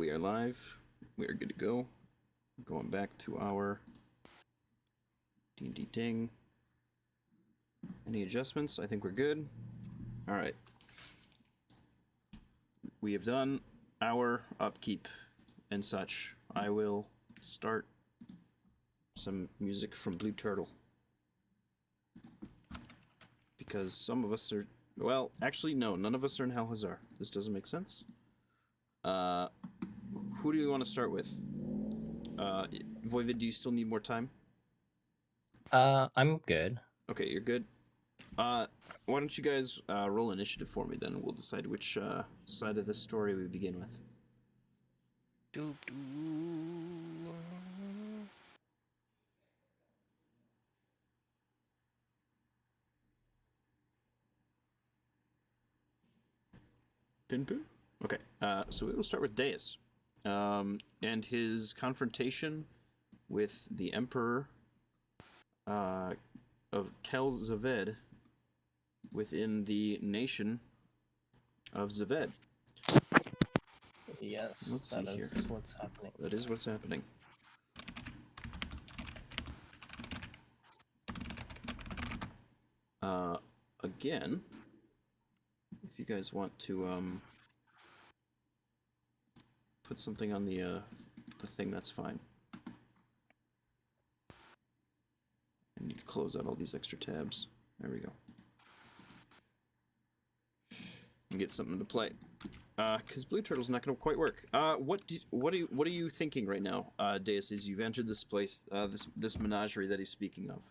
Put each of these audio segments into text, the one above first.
We are live. We are good to go. Going back to our D&D ding. Any adjustments? I think we're good. All right. We have done our upkeep and such. I will start some music from Blue Turtle. Because some of us are... Well, actually, no. None of us are in Helhazar. This doesn't make sense. Who do you want to start with? Voivod, do you still need more time? I'm good. Okay, you're good. Why don't you guys roll initiative for me then? We'll decide which side of the story we begin with. Pinpoo? Okay, so we will start with Deus. And his confrontation with the Emperor of Kel Zaved within the nation of Zaved. Yes, Let's see here. What's happening. That is what's happening. Again, if you guys want to put something on the thing, that's fine. I need to close out all these extra tabs. There we go. And get something to play. Because Blue Turtle's not going to quite work. What are you thinking right now, Deus? As you've entered this place, this menagerie that he's speaking of.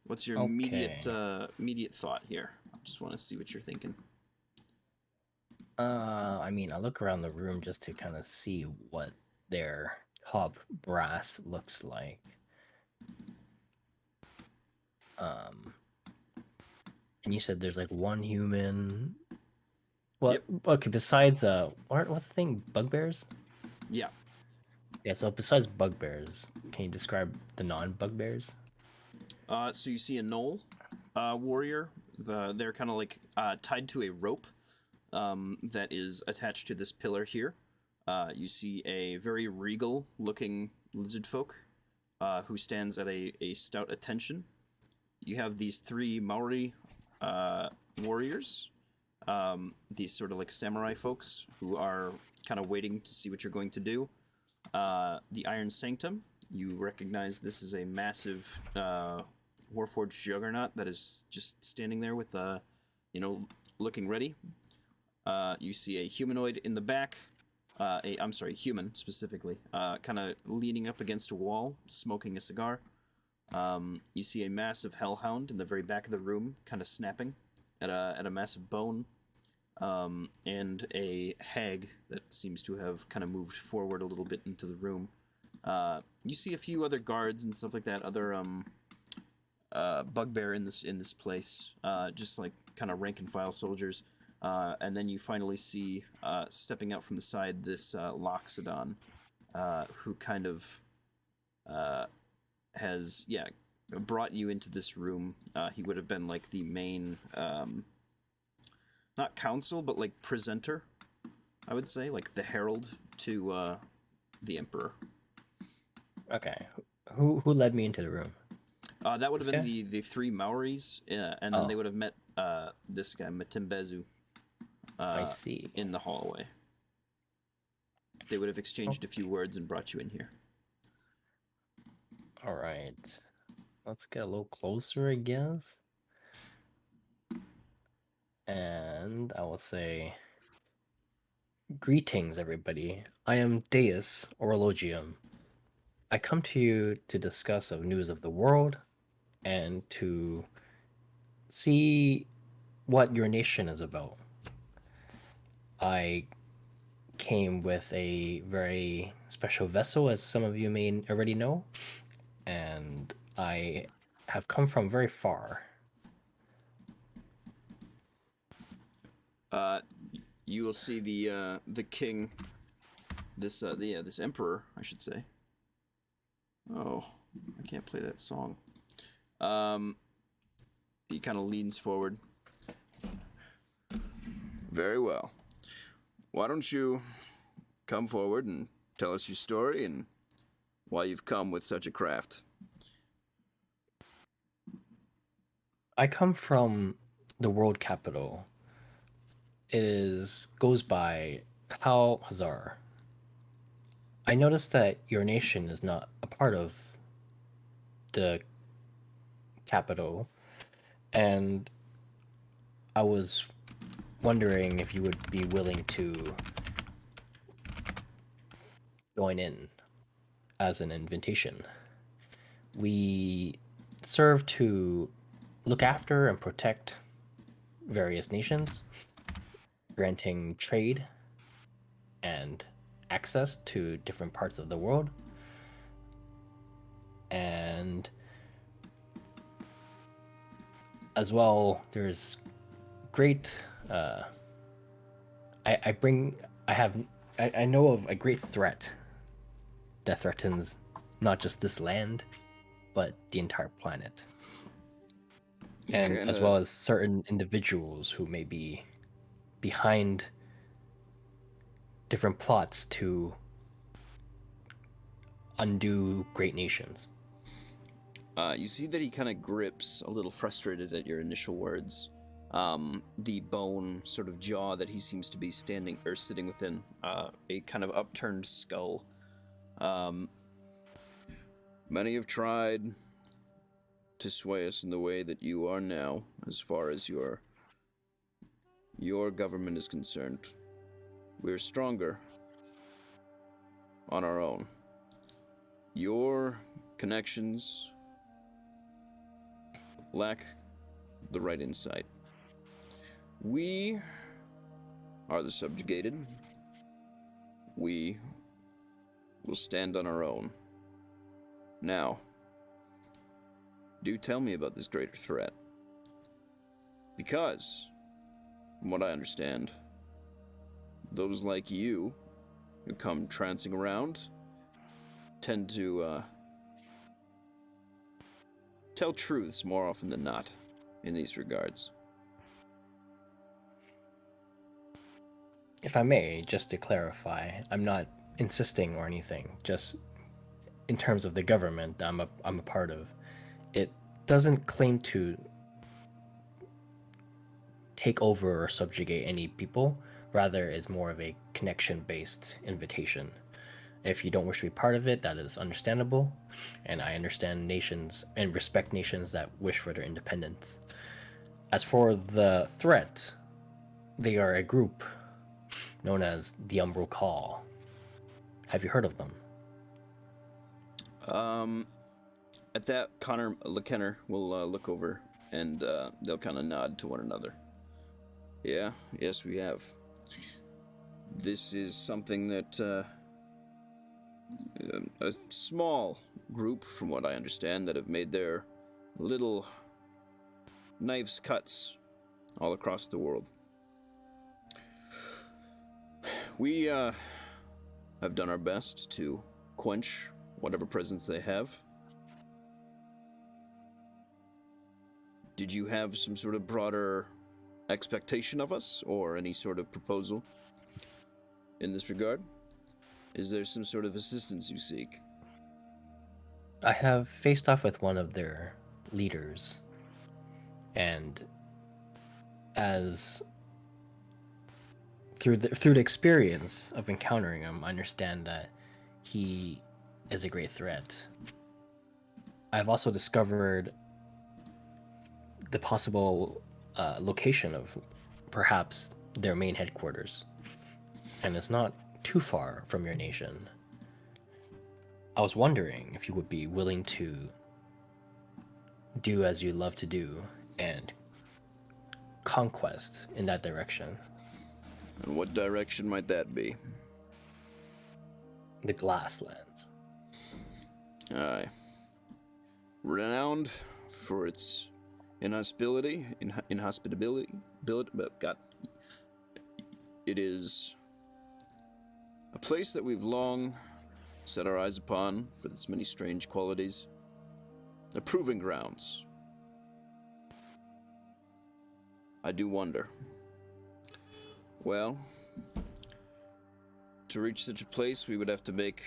What's your immediate thought here? I just want to see what you're thinking. I mean, I look around the room just to kind of see what their top brass looks like. And you said there's like one human. Well, yep. Okay. Besides, what's the thing? Bugbears? Yeah. Yeah. So besides bugbears, can you describe the non-bugbears? So you see a gnoll warrior. They're kind of like tied to a rope that is attached to this pillar here. You see a very regal-looking lizard folk who stands at a stout attention. You have these three Maori warriors, these sort of like samurai folks who are kind of waiting to see what you're going to do. The Iron Sanctum, you recognize this is a massive Warforged juggernaut that is just standing there with, looking ready. You see a humanoid in the back, human specifically, kind of leaning up against a wall, smoking a cigar. You see a massive hellhound in the very back of the room, kind of snapping at a massive bone, and a hag that seems to have kind of moved forward a little bit into the room. You see a few other guards and stuff like that, other bugbear in this place, just like kind of rank and file soldiers. And then you finally see stepping out from the side this Loxodon, who kind of has brought you into this room. He would have been like the main, not counsel, but like presenter, I would say, like the herald to the Emperor. Okay, who led me into the room? That would have been the three Maoris, and then they would have met this guy, Matimbezu. I see. In the hallway. They would have exchanged a few words and brought you in here. All right. Let's get a little closer, I guess. And I will say, greetings, everybody. I am Deus Orologium. I come to you to discuss news of the world and to see what your nation is about. I came with a very special vessel, as some of you may already know, and I have come from very far. You will see the king, this emperor, I should say. Oh, I can't play that song. He kind of leans forward. Very well. Why don't you come forward and tell us your story and why you've come with such a craft. I come from the world capital. Goes by Hal Hazar. I noticed that your nation is not a part of the capital, and I was wondering if you would be willing to join in as an invitation. We serve to look after and protect various nations, granting trade and access to different parts of the world. And as well, there's great. I bring. I have. I know of a great threat that threatens not just this land, but the entire planet. And as well as certain individuals who may be behind different plots to undo great nations. You see that he kind of grips, a little frustrated at your initial words. The bone sort of jaw that he seems to be standing or sitting within, a kind of upturned skull. Many have tried to sway us in the way that you are now, as far as your government is concerned. We're stronger on our own. Your connections lack the right insight. We are the subjugated. We will stand on our own. Now, do tell me about this greater threat. Because, from what I understand, those like you who come trancing around tend to tell truths more often than not in these regards. If I may, just to clarify, I'm not insisting or anything, just in terms of the government I'm a part of. It doesn't claim to take over or subjugate any people. Rather, it's more of a connection-based invitation. If you don't wish to be part of it, that is understandable, and I understand nations and respect nations that wish for their independence. As for the threat, they are a group known as the Umbral Call. Have you heard of them? At that, Connor LeKenner will look over, and they'll kind of nod to one another. Yes, we have. This is something that a small group, from what I understand, that have made their little knives cuts all across the world. We have done our best to quench whatever presence they have. Did you have some sort of broader expectation of us, or any sort of proposal in this regard? Is there some sort of assistance you seek? I have faced off with one of their leaders, and as through the experience of encountering him, I understand that he is a great threat. I've also discovered the possible location of perhaps their main headquarters, and it's not too far from your nation. I was wondering if you would be willing to do as you love to do and conquest in that direction. And what direction might that be? The Glasslands. Aye. Renowned for its inhospitability, but God, it is a place that we've long set our eyes upon for its many strange qualities. The proving grounds. I do wonder. Well, To reach such a place, we would have to make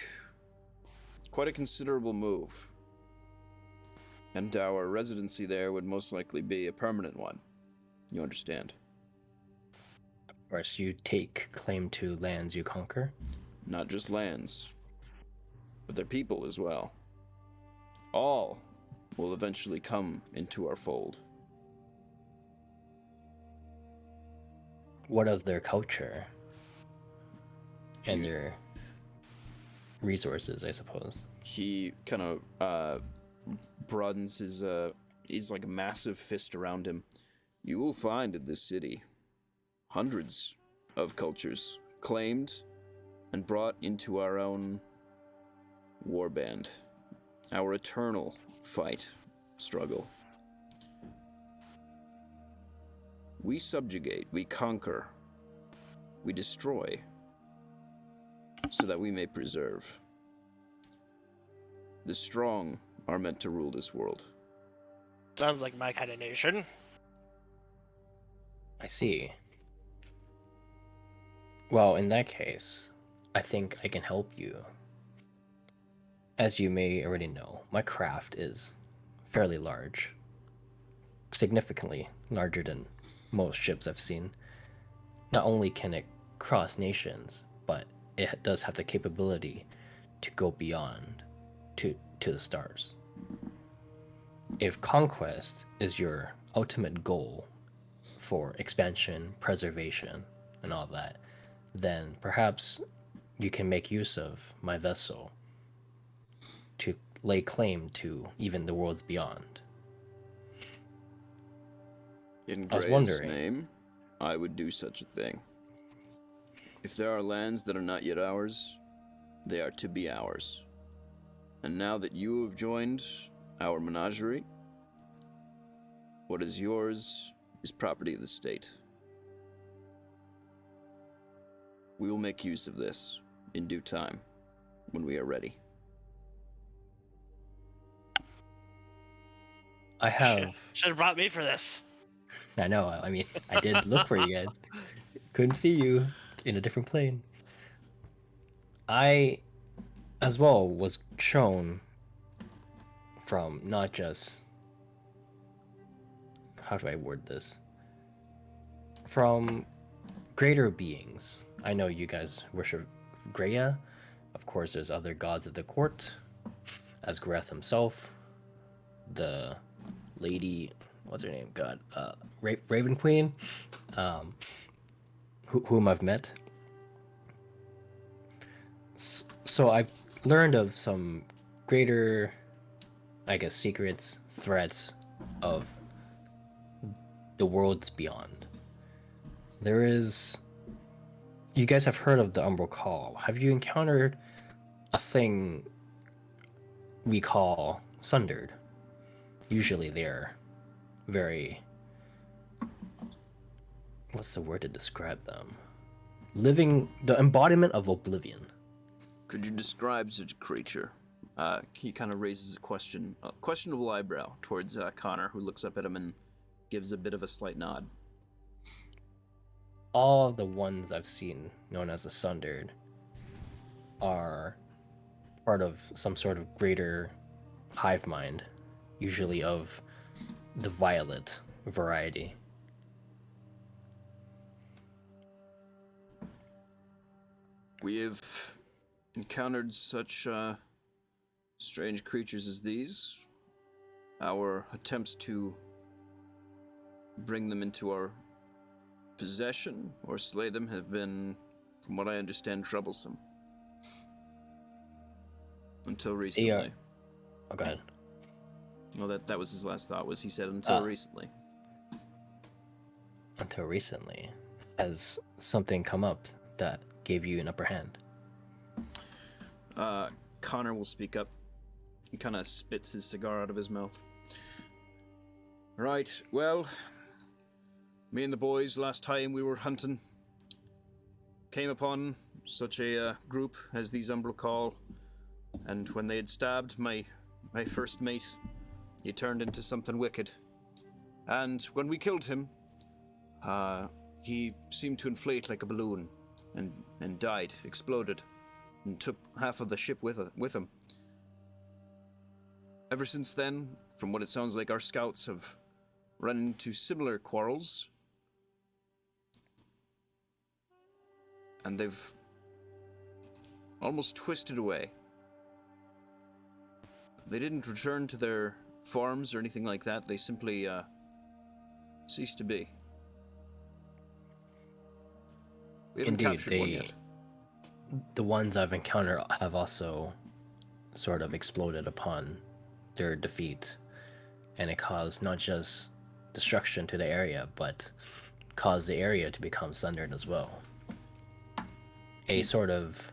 quite a considerable move. And our residency there would most likely be a permanent one. You understand? Of course, you take claim to lands you conquer. Not just lands, but their people as well. All will eventually come into our fold. What of their culture? And their resources, I suppose. He kind of broadens his, he's like a massive fist around him. You will find in this city hundreds of cultures claimed and brought into our own warband. Our eternal fight, struggle. We subjugate, we conquer, we destroy, so that we may preserve. The strong are meant to rule this world. Sounds like my kind of nation. I see. Well, in that case, I think I can help you. As you may already know, my craft is fairly large. Significantly larger than most ships I've seen. Not only can it cross nations, but it does have the capability to go beyond to the stars. If conquest is your ultimate goal for expansion, preservation, and all that, then perhaps you can make use of my vessel to lay claim to even the worlds beyond. In I was Gray's wondering. name, I would do such a thing. If there are lands that are not yet ours, they are to be ours. And now that you have joined our menagerie, what is yours is property of the state. We will make use of this in due time, when we are ready. I have. Should have brought me for this. I know. I mean, I did look for you guys. Couldn't see you in a different plane. I, as well, was shown from not just. How do I word this? From greater beings. I know you guys worship Greya. Of course, there's other gods of the court, as Gareth himself, the lady, what's her name? God, Raven Queen, whom I've met. So I've learned of some greater, I guess, secrets, threats of the worlds beyond. There is. You guys have heard of the Umbral Call. Have you encountered a thing we call Sundered? Usually they're very. What's the word to describe them? Living. The embodiment of oblivion. Could you describe such a creature? He kind of raises a questionable eyebrow towards Connor, who looks up at him and gives a bit of a slight nod. All the ones I've seen known as the Sundered are part of some sort of greater hive mind, usually of the violet variety. We have encountered such strange creatures as these. Our attempts to bring them into our possession or slay them have been, from what I understand, troublesome. Until recently. Oh, go ahead. Well, that was his last thought, was he said until recently. Until recently. Has something come up that gave you an upper hand? Connor will speak up. He kind of spits his cigar out of his mouth. Right, well, me and the boys, last time we were hunting, came upon such a group as these Umbral Call, and when they had stabbed my first mate, he turned into something wicked. And when we killed him, he seemed to inflate like a balloon, and and died, exploded, and took half of the ship with him. Ever since then, from what it sounds like, our scouts have run into similar quarrels, and they've almost twisted away. They didn't return to their farms or anything like that. They simply ceased to be. We haven't Indeed, captured one yet. the ones I've encountered have also sort of exploded upon their defeat, and it caused not just destruction to the area, but caused the area to become sundered as well. A sort of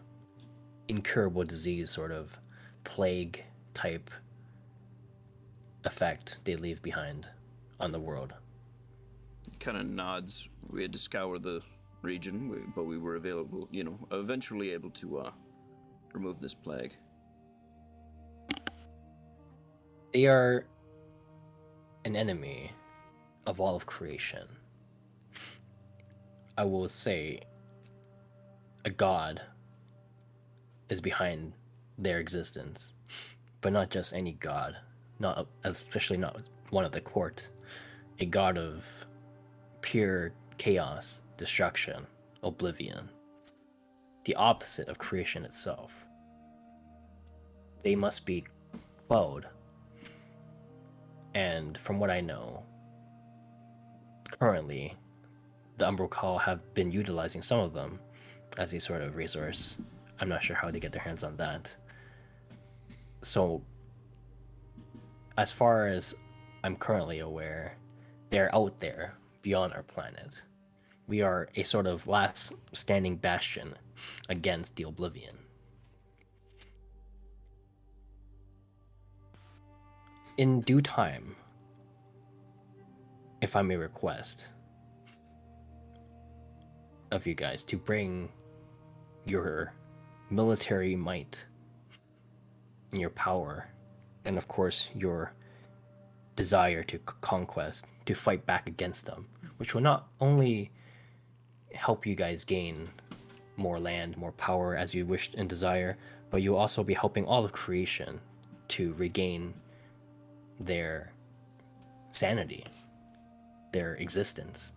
incurable disease, sort of plague type effect they leave behind on the world. Kind of nods. We had to scour the region, but we were eventually able to remove this plague. They are an enemy of all of creation. I will say a god is behind their existence, but not just any god, especially not one of the court, a god of pure chaos, destruction, oblivion, the opposite of creation itself. They must be quelled. And from what I know, currently, the Umbral Call have been utilizing some of them as a sort of resource. I'm not sure how they get their hands on that. So, as far as I'm currently aware, they're out there beyond our planet. We are a sort of last standing bastion against the Oblivion. In due time, if I may request of you guys to bring your military might and your power, and of course your desire to conquest, to fight back against them, which will not only help you guys gain more land, more power as you wish and desire, but you'll also be helping all of creation to regain their sanity, their existence,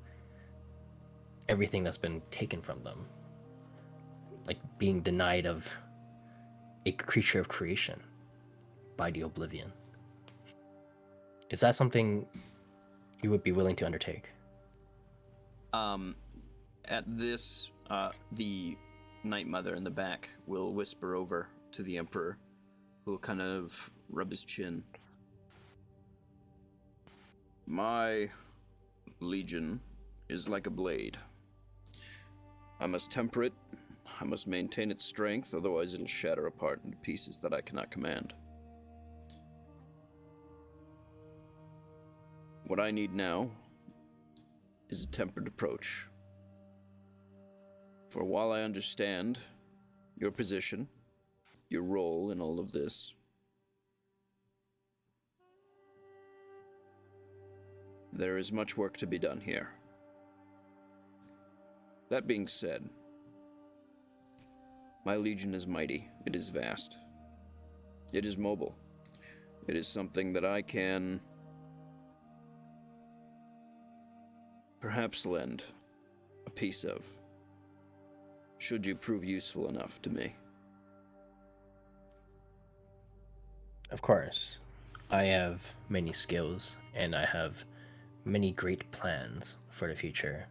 everything that's been taken from them, like being denied of a creature of creation by the Oblivion. Is that something you would be willing to undertake? At this, the Night Mother in the back will whisper over to the Emperor, who will kind of rub his chin. My legion is like a blade. I must temper it, I must maintain its strength, otherwise it'll shatter apart into pieces that I cannot command. What I need now is a tempered approach. For while I understand your position, your role in all of this, there is much work to be done here. That being said, my legion is mighty, it is vast, it is mobile, it is something that I can perhaps lend a piece of, should you prove useful enough to me. Of course. I have many skills, and I have many great plans for the future.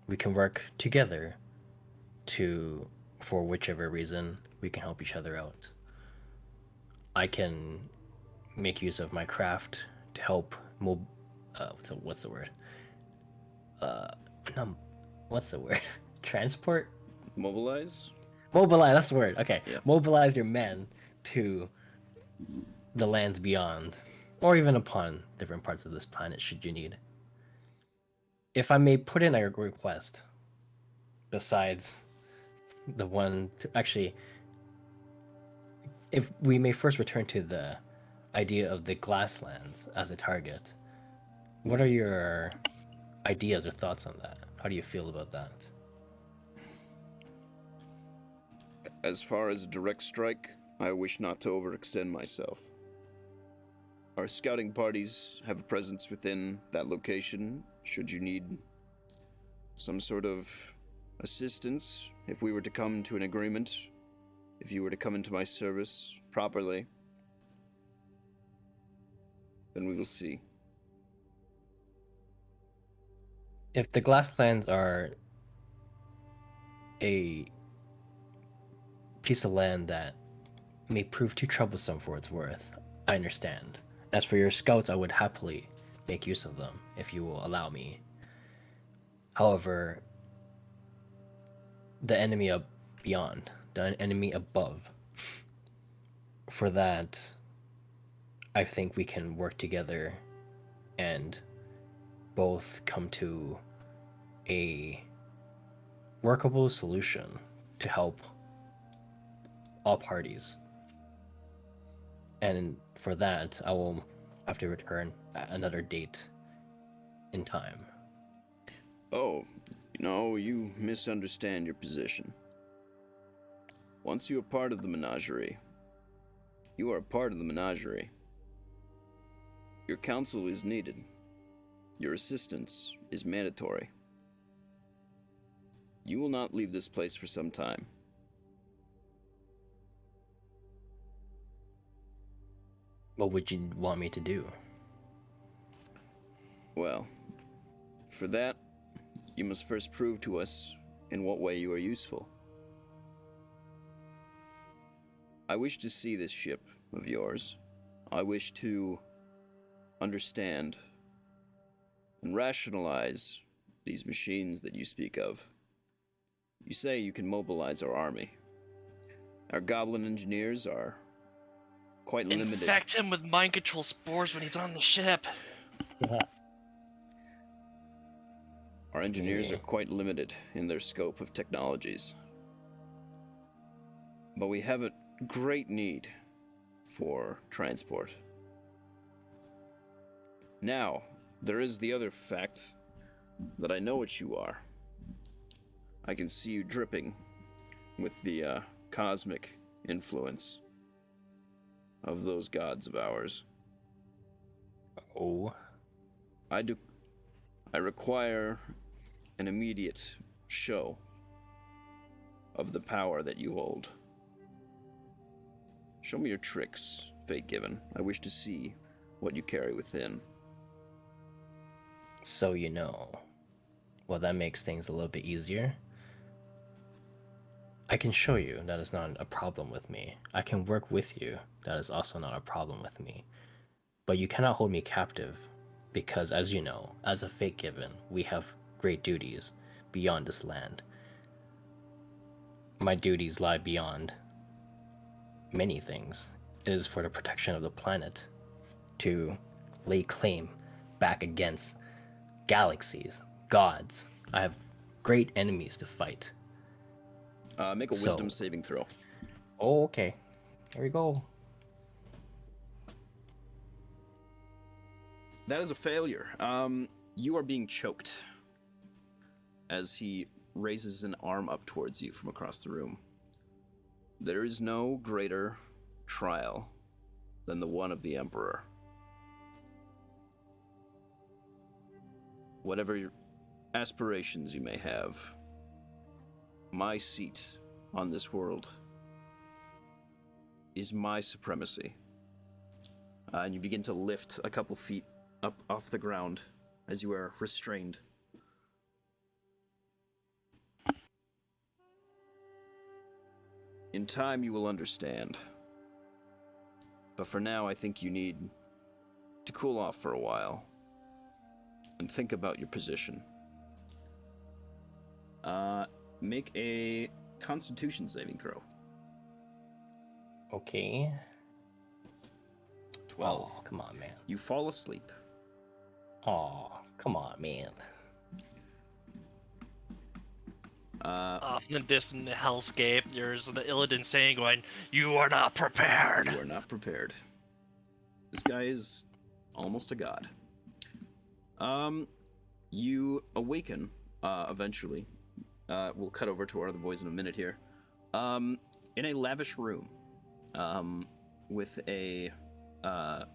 We can work together for whichever reason, we can help each other out. I can make use of my craft to help what's the word? What's the word? Transport? Mobilize? Mobilize, that's the word. Okay. Yeah. Mobilize your men to the lands beyond, or even upon different parts of this planet should you need. If I may put in a request, besides the one to actually, if we may first return to the idea of the Glasslands as a target, what are your ideas or thoughts on that? How do you feel about that? As far as a direct strike, I wish not to overextend myself. Our scouting parties have a presence within that location should you need some sort of assistance. If we were to come to an agreement, if you were to come into my service properly, then we will see. If the Glasslands are a piece of land that may prove too troublesome for its worth, I understand. As for your scouts, I would happily make use of them if you will allow me. However, the enemy beyond, the enemy above, for that, I think we can work together and both come to a workable solution to help all parties. And for that, I will have to return at another date in time. Oh, you misunderstand your position. Once you are part of the menagerie, you are a part of the menagerie. Your counsel is needed. Your assistance is mandatory. You will not leave this place for some time. What would you want me to do? Well, for that, you must first prove to us in what way you are useful. I wish to see this ship of yours. I wish to understand and rationalize these machines that you speak of. You say you can mobilize our army. Our goblin engineers are quite limited. Infect him with mind control spores when he's on the ship. Our engineers Yeah. are quite limited in their scope of technologies. But we have a great need for transport. Now, there is the other fact that I know what you are. I can see you dripping with the cosmic influence of those gods of ours. Oh. I require an immediate show of the power that you hold. Show me your tricks, Fate Given. I wish to see what you carry within. So you know. Well, that makes things a little bit easier. I can show you that is not a problem with me. I can work with you. That is also not a problem with me. But you cannot hold me captive because, as you know, as a Fate Given, we have great duties beyond this land. My duties lie beyond many things. It is for the protection of the planet, to lay claim back against galaxies, gods. I have great enemies to fight. Make a wisdom saving throw. Oh, okay. Here we go. That is a failure. You are being choked as he raises an arm up towards you from across the room. There is no greater trial than the one of the Emperor. Whatever aspirations you may have, my seat on this world is my supremacy. And you begin to lift a couple feet up off the ground as you are restrained. In time, you will understand. But for now, I think you need to cool off for a while and think about your position. Make a Constitution saving throw. Okay. 12. Oh, come on, man. You fall asleep. Oh, come on, man. Off in the distant hellscape, there's the Illidan saying going, "You are not prepared." You are not prepared. This guy is almost a god. You awaken, eventually. We'll cut over to our other boys in a minute here. in a lavish room, with a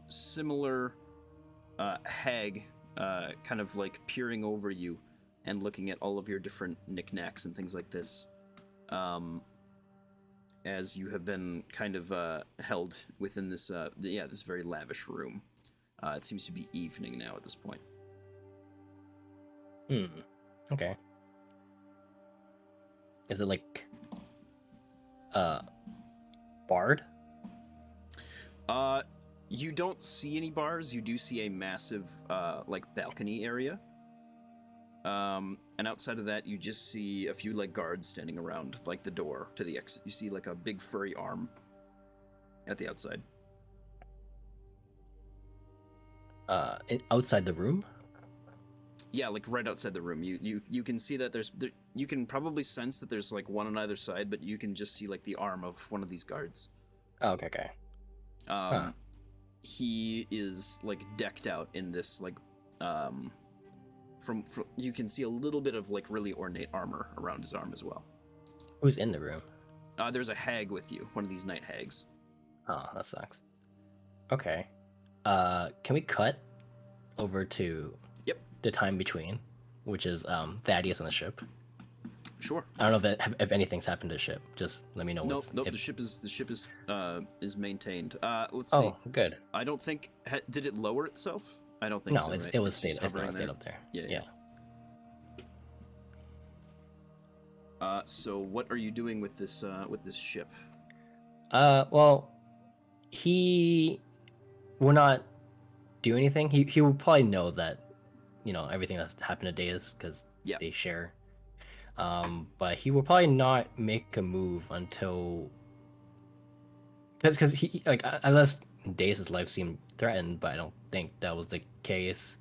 similar hag, kind of like peering over you and looking at all of your different knickknacks and things like this. As you have been kind of held within this, this very lavish room. It seems to be evening now at this point. Okay. Is it like barred? You don't see any bars. You do see a massive like balcony area. And outside of that, you just see a few like guards standing around like the door to the exit. You see like a big furry arm at the outside. Outside the room? Yeah, like right outside the room. You can see that you can probably sense that there's like one on either side, but you can just see like the arm of one of these guards. Oh, okay. He is like decked out in this like from you can see a little bit of like really ornate armor around his arm as well. Who's in the room? There's a hag with you, one of these night hags. Oh, that sucks. Okay. Can we cut over to the time between, which is Thaddeus on the ship? Sure. I don't know if anything's happened to the ship. Just let me know. Nope. If... The ship is maintained. Let's see. Oh, good. I don't think did it lower itself? I don't think no, so. No, right? it was stayed. It's Stayed up there. Yeah. So what are you doing with this ship? Well, he will not do anything. He will probably know that, everything that's happened to Deus because they share. But he will probably not make a move until because he like unless Deus's life seemed threatened, but I don't think that was the case.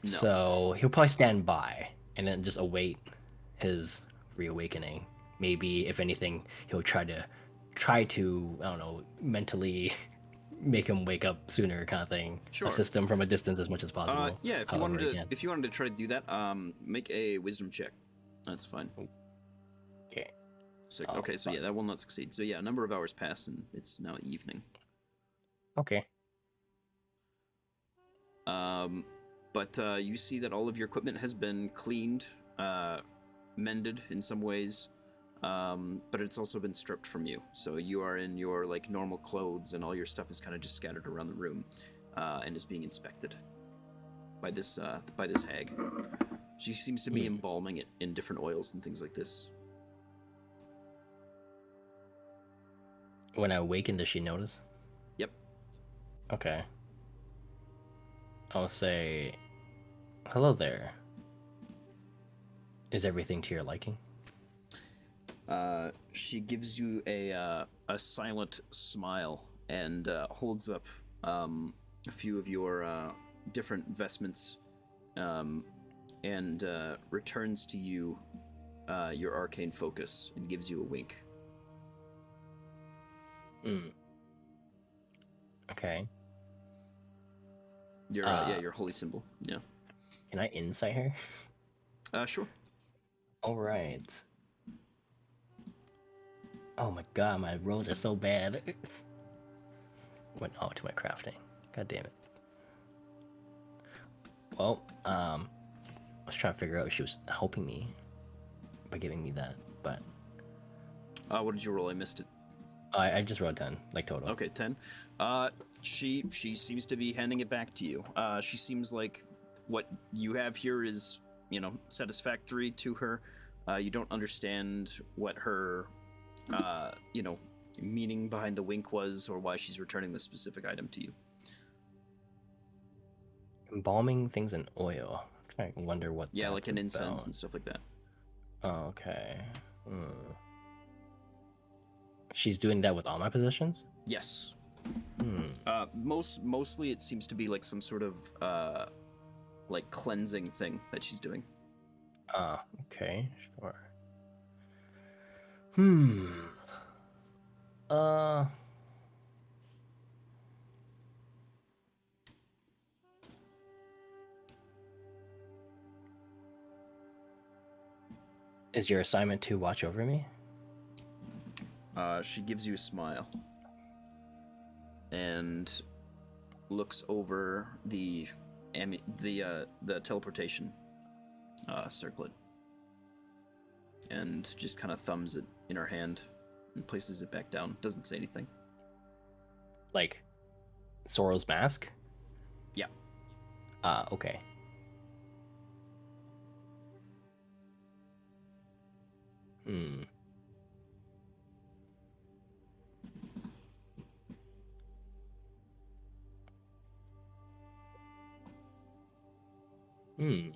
No. So he'll probably stand by and then just await his reawakening. Maybe if anything, he'll try to I don't know, mentally make him wake up sooner, kind of thing. Sure. Assist him from a distance as much as possible. Yeah, if you wanted to try to do that, make a wisdom check. That's fine. Okay. 6. Okay, so yeah, that will not succeed. So yeah, a number of hours pass and it's now evening. Okay. But you see that all of your equipment has been cleaned, mended in some ways, but it's also been stripped from you. So you are in your like normal clothes, and all your stuff is kind of just scattered around the room, and is being inspected by this hag. She seems to be embalming it in different oils and things like this. When I awaken, does she notice? Yep. Okay. I'll say, hello there. Is everything to your liking? She gives you a silent smile and holds up a few of your different vestments, and returns to you your arcane focus and gives you a wink. Okay. Your holy symbol. Yeah. Can I insight her? Sure. All right. Oh my god, my rolls are so bad. Went all to my crafting. God damn it. Well, I was trying to figure out if she was helping me by giving me that, but... What did you roll? I missed it. I just rolled 10, like total. Okay, 10. She seems to be handing it back to you. She seems like what you have here is, satisfactory to her. You don't understand what her, meaning behind the wink was, or why she's returning this specific item to you. Embalming things in oil. I'm trying to wonder what. Yeah, like an about. Incense and stuff like that. Oh, okay. She's doing that with all my possessions? Yes. Mostly it seems to be like some sort of like cleansing thing that she's doing. Okay, sure. Is your assignment to watch over me? She gives you a smile and looks over the teleportation circlet and just kind of thumbs it in her hand and places it back down. Doesn't say anything. Like Sorrow's mask? Yeah. Okay. Hmm. Hmm.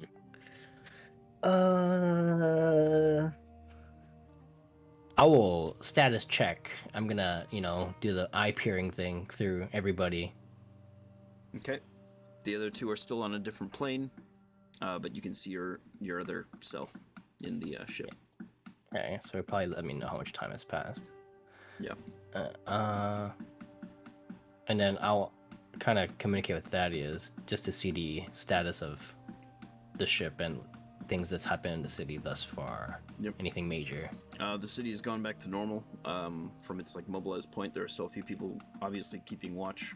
I will status check. I'm gonna, do the eye peering thing through everybody. Okay. The other two are still on a different plane, but you can see your other self in the ship. Okay, so it'll probably let me know how much time has passed. Yeah. And then I'll kind of communicate with Thaddeus just to see the status of the ship and things that's happened in the city thus far. Yep. Anything major? The city has gone back to normal. From its mobilized point, there are still a few people obviously keeping watch.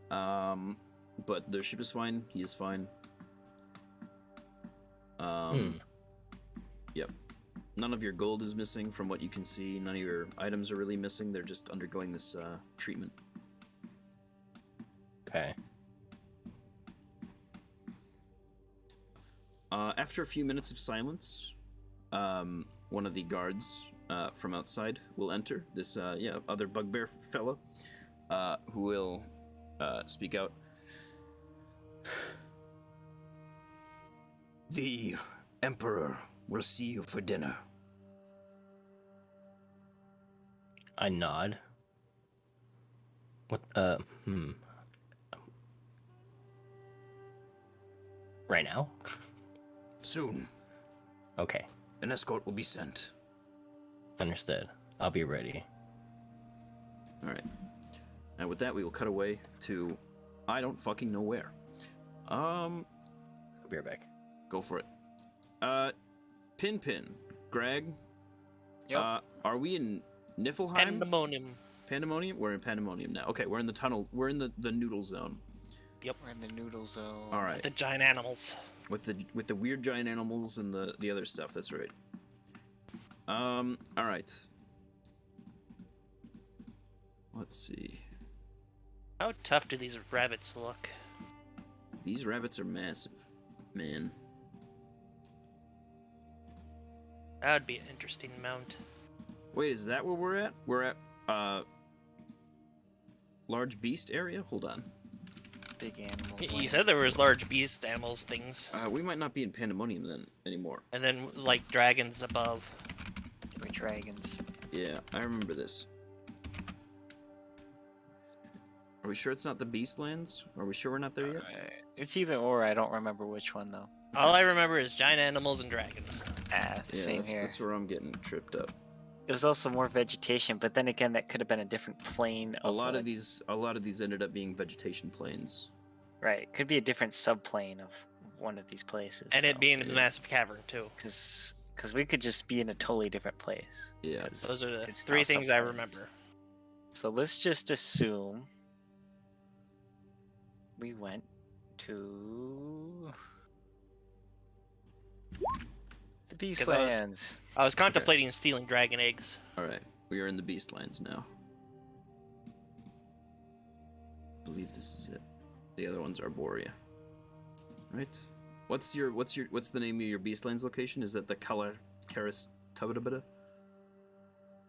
But the ship is fine. He is fine. Yep. None of your gold is missing from what you can see. None of your items are really missing. They're just undergoing this treatment. Okay. After a few minutes of silence, one of the guards from outside will enter. This other bugbear fella who will speak out. The Emperor will see you for dinner. I nod. What? Right now? Soon. Okay. An escort will be sent. Understood. I'll be ready. All right. And with that, we will cut away to I don't fucking know where. I'll be right back. Go for it. Pin, Greg. Yep. Are we in Niflheim? Pandemonium. Pandemonium? We're in Pandemonium now. Okay, we're in the tunnel. We're in the noodle zone. We're in the noodle zone. All right. The giant animals. With the weird giant animals and the other stuff. That's right. All right. Let's see. How tough do these rabbits look? These rabbits are massive, man. That would be an interesting mount. Wait, is that where we're at? We're at large beast area. Hold on. Big animal. You said there was large beast animals things, We might not be in Pandemonium then anymore. and then like dragons above. We're dragons. Yeah, I remember this. Are we sure it's not the Beastlands? Are we sure we're not there yet? It's either or. I don't remember which one though. All I remember is giant animals and dragons. Yeah, Same here. that's where I'm getting tripped up. It was also more vegetation, but then again, that could have been a different plane. A lot like- of these ended up being vegetation plains. Right, could be a different subplane of one of these places. And it being a yeah. massive cavern too. because we could just be in a totally different place. Yeah. 'cause Those are the it's three not things I subplanes. remember. So let's just assume we went to the 'Cause I was- Beastlands. I was contemplating stealing dragon eggs. All right, we are in the Beastlands now. I believe this is it. The other one's Arborea. Right? What's the name of your Beastlands location? Is that the Karis Tabata?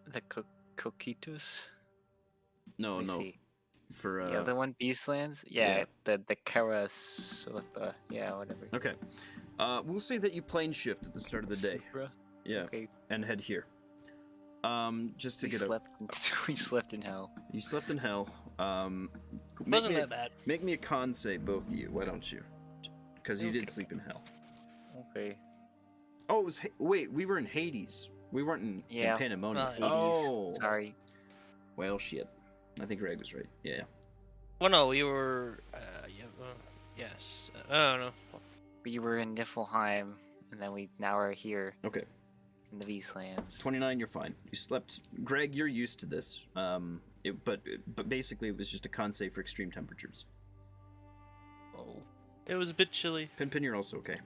The Coquitos. No, Let me no. see. For The other one, Beastlands. Yeah, yeah. the Karasota. Yeah, whatever. Okay. We'll say that you plane shift at the start of the day. Supra. Yeah. Okay. And head here. Just to We get slept. We slept in hell. You slept in hell. It wasn't that bad. Make me a con save, both of you. Why don't you? Because you did sleep in hell. Okay. Oh, it was. Wait, we were in Hades. We weren't in Yeah. Pandemonium. Hades. Oh. Sorry. Well, shit. I think Greg was right. Yeah. Well, no, we were. Yes. I don't know. We were in Niflheim, and then now we're here. Okay. in the Beastlands. 29, you're fine. You slept. Greg, you're used to this. But basically it was just a con save for extreme temperatures. Oh. It was a bit chilly. Pin, you're also okay.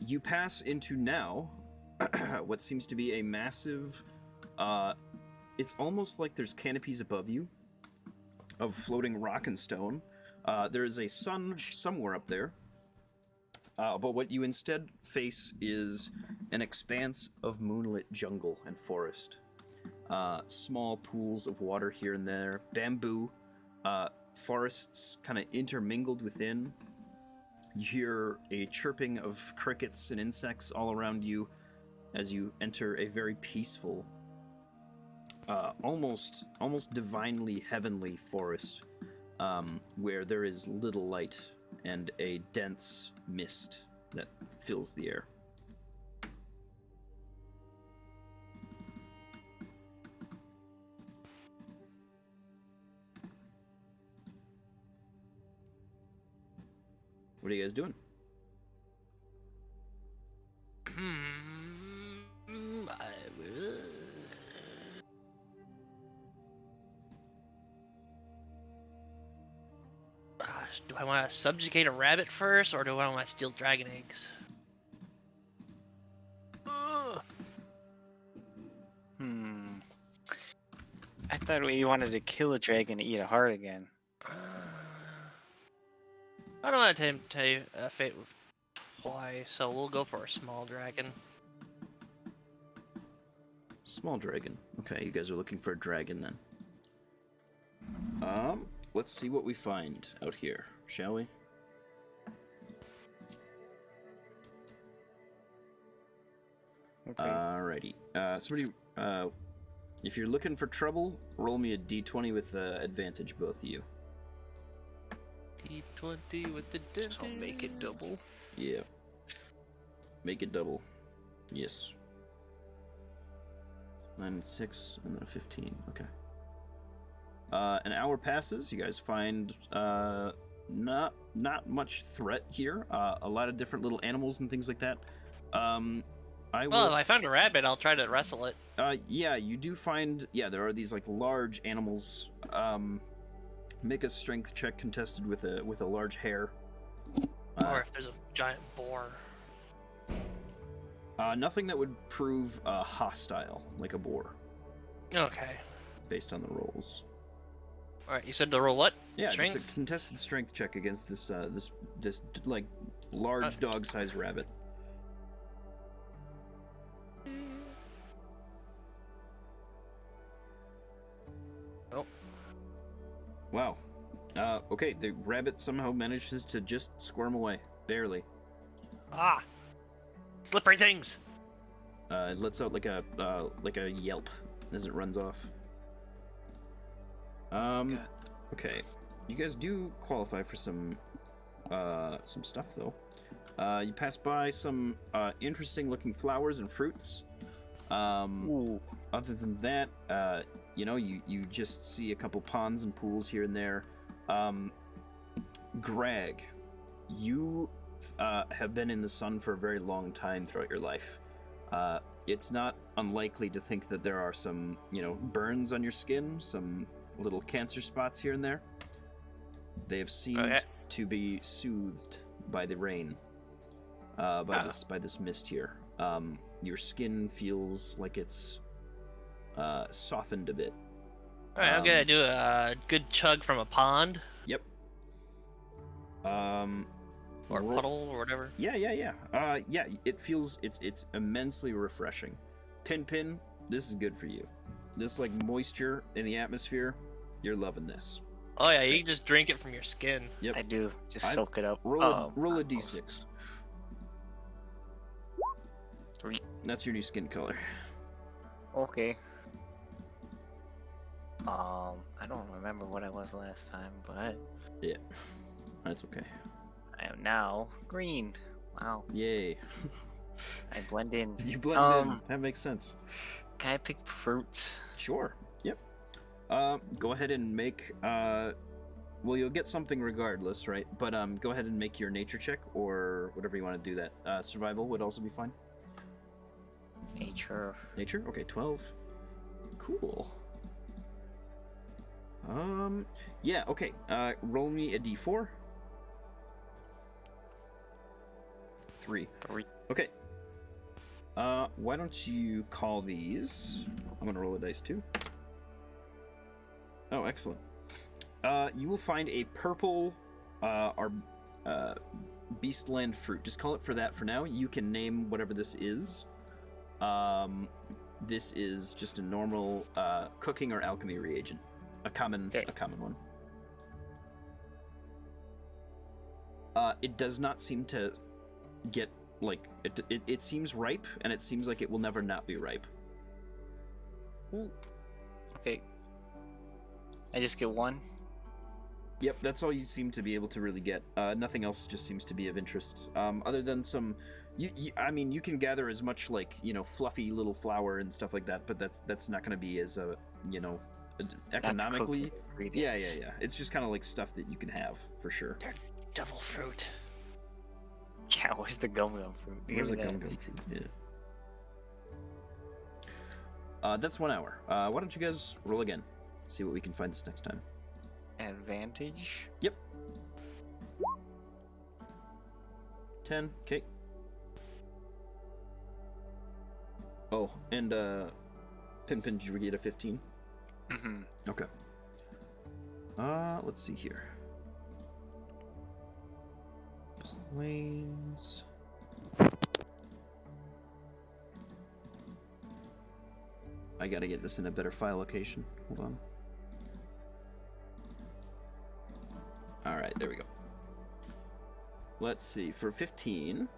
You pass into now what seems to be a massive. It's almost like there's canopies above you of floating rock and stone. There is a sun somewhere up there. But what you instead face is an expanse of moonlit jungle and forest. Small pools of water here and there, bamboo, forests kind of intermingled within. You hear a chirping of crickets and insects all around you as you enter a very peaceful, almost divinely heavenly forest, where there is little light and a dense mist that fills the air. What are you guys doing? Gosh, do I want to subjugate a rabbit first, or do I want to steal dragon eggs? Ugh. I thought we wanted to kill a dragon to eat a heart again. I don't want to tell you fate with twice, so we'll go for a small dragon. Small dragon. Okay, you guys are looking for a dragon then. Let's see what we find out here, shall we? Okay. Alrighty. Somebody, if you're looking for trouble, roll me a d20 with advantage, both of you. D20 with the So make it double. Yeah. Make it double. Yes. 9 and 6, and then a 15. Okay. An hour passes. You guys find not much threat here. A lot of different little animals and things like that. Well, if I found a rabbit, I'll try to wrestle it. Yeah, you do find. Yeah, there are these like large animals. Make a strength check contested with a large hare. Or if there's a giant boar. Nothing that would prove hostile, like a boar, Okay. based on the rolls. All right. You said to roll what? Yeah, Strength? just a contested strength check against this like large dog-sized rabbit. Nope. Wow. Okay, the rabbit somehow manages to just squirm away, barely. Ah. Slippery things. It lets out like a yelp as it runs off. Okay, you guys do qualify for some stuff though. You pass by some interesting looking flowers and fruits. Ooh. Other than that, you just see a couple ponds and pools here and there. Greg, you have been in the sun for a very long time throughout your life. It's not unlikely to think that there are some, burns on your skin, some little cancer spots here and there. They have seemed to be soothed by the rain, by this mist here. Your skin feels like it's softened a bit. All right, I'm gonna do a good chug from a pond Yep. or roll- puddle or whatever. Yeah. It feels it's immensely refreshing. Pin, this is good for you. This like moisture in the atmosphere, you're loving this. Oh yeah, you can just drink it from your skin. Yep. I do. Just I- soak it up. Roll a not d6. most. 3. That's your new skin color. Okay. I don't remember what I was last time, but Yeah, that's okay. I am now green. Wow. Yay. I blend in. You blend in. That makes sense. Can I pick fruits? Sure. Yep. Go ahead and make. Well, you'll get something regardless, right? But go ahead and make your nature check or whatever you want to do. That survival would also be fine. Nature. Nature? Okay, 12. Cool. Yeah, okay. Roll me a d4. 3. 3. Okay. Why don't you call these? I'm gonna roll a dice too. Oh, excellent. You will find a purple, Beastland fruit. Just call it for that for now. You can name whatever this is. This is just a normal cooking or alchemy reagent. A common one. It does not seem to get like it seems ripe, and it seems like it will never not be ripe. Ooh. Okay. I just get 1. Yep, that's all you seem to be able to really get. Nothing else just seems to be of interest. Other than some, I mean, you can gather as much fluffy little flour and stuff like that, but that's not going to be as economically. Yeah. It's just kind of like stuff that you can have for sure. They're devil fruit. Yeah, where's the gum fruit? Where's the gum fruit? Yeah. That's 1 hour. Why don't you guys roll again? See what we can find this next time. Advantage? Yep. 10. Okay. Oh, and Pin, did you get a 15? Mm-hmm. Okay. Let's see here. Planes. I gotta get this in a better file location. Hold on. Alright, there we go. Let's see. For 15...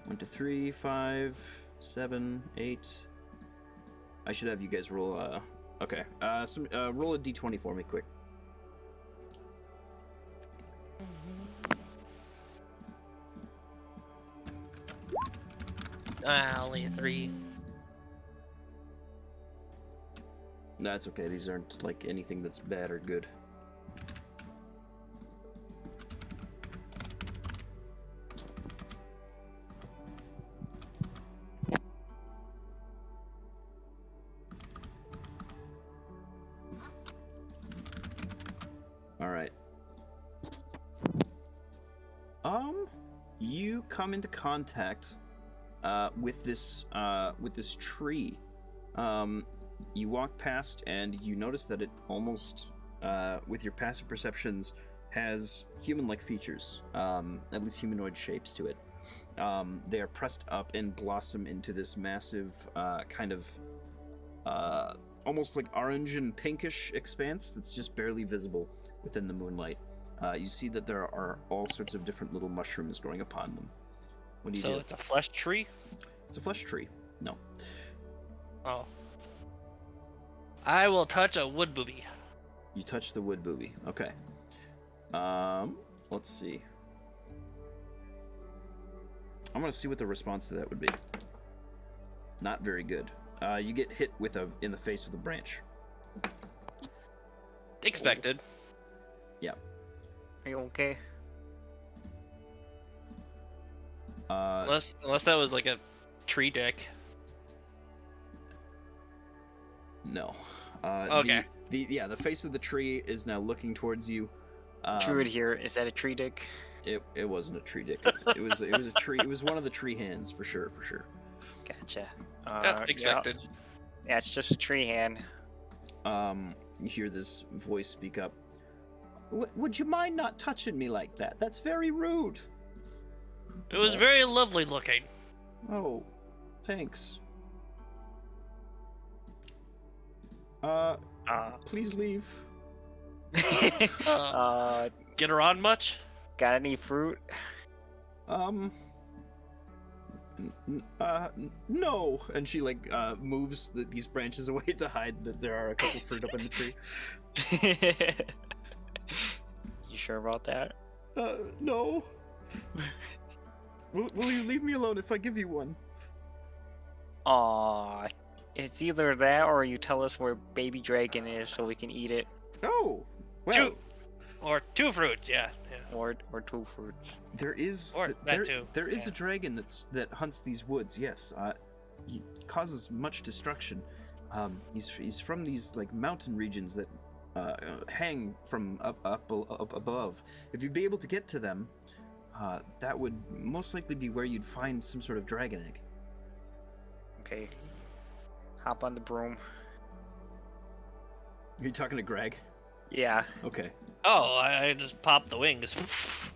Went to 3, 5, 7, 8. I should have you guys roll. Okay. Roll a d20 for me, quick. Only 3. That's okay. These aren't like anything that's bad or good. You come into contact with this tree. You walk past and you notice that it almost, with your passive perceptions, has human-like features, at least humanoid shapes to it. They are pressed up and blossom into this massive kind of almost like orange and pinkish expanse that's just barely visible within the moonlight. You see that there are all sorts of different little mushrooms growing upon them. What do you do? So it's a flesh tree? It's a flesh tree. No. Oh. I will touch a wood booby. You touch the wood booby. Okay. Let's see. I'm gonna see what the response to that would be. Not very good. You get hit in the face with a branch. Expected. Yeah. Are you okay? Unless that was like a tree dick. No. Okay. The face of the tree is now looking towards you. Druid here, is that a tree dick? It wasn't a tree dick. It was a tree. It was one of the tree hands for sure. Gotcha. Yeah, expected. Yeah, it's just a tree hand. You hear this voice speak up. Would you mind not touching me like that? That's very rude. It was very lovely looking. Oh, thanks. Please leave. Get her on much? Got any fruit? No. And she moves these branches away to hide that there are a couple fruit up in the tree. You sure about that? No. Will you leave me alone if I give you one? Aw, it's either that or you tell us where baby dragon is so we can eat it. Oh, well. Or 2 fruits, yeah. Or 2 fruits. There is Or that too, there is yeah. a dragon that hunts these woods. Yes, he causes much destruction. He's from these like mountain regions that hang from up above. If you'd be able to get to them, that would most likely be where you'd find some sort of dragon egg. Okay. Hop on the broom. You talking to Greg? Yeah. Okay. Oh, I just popped the wings.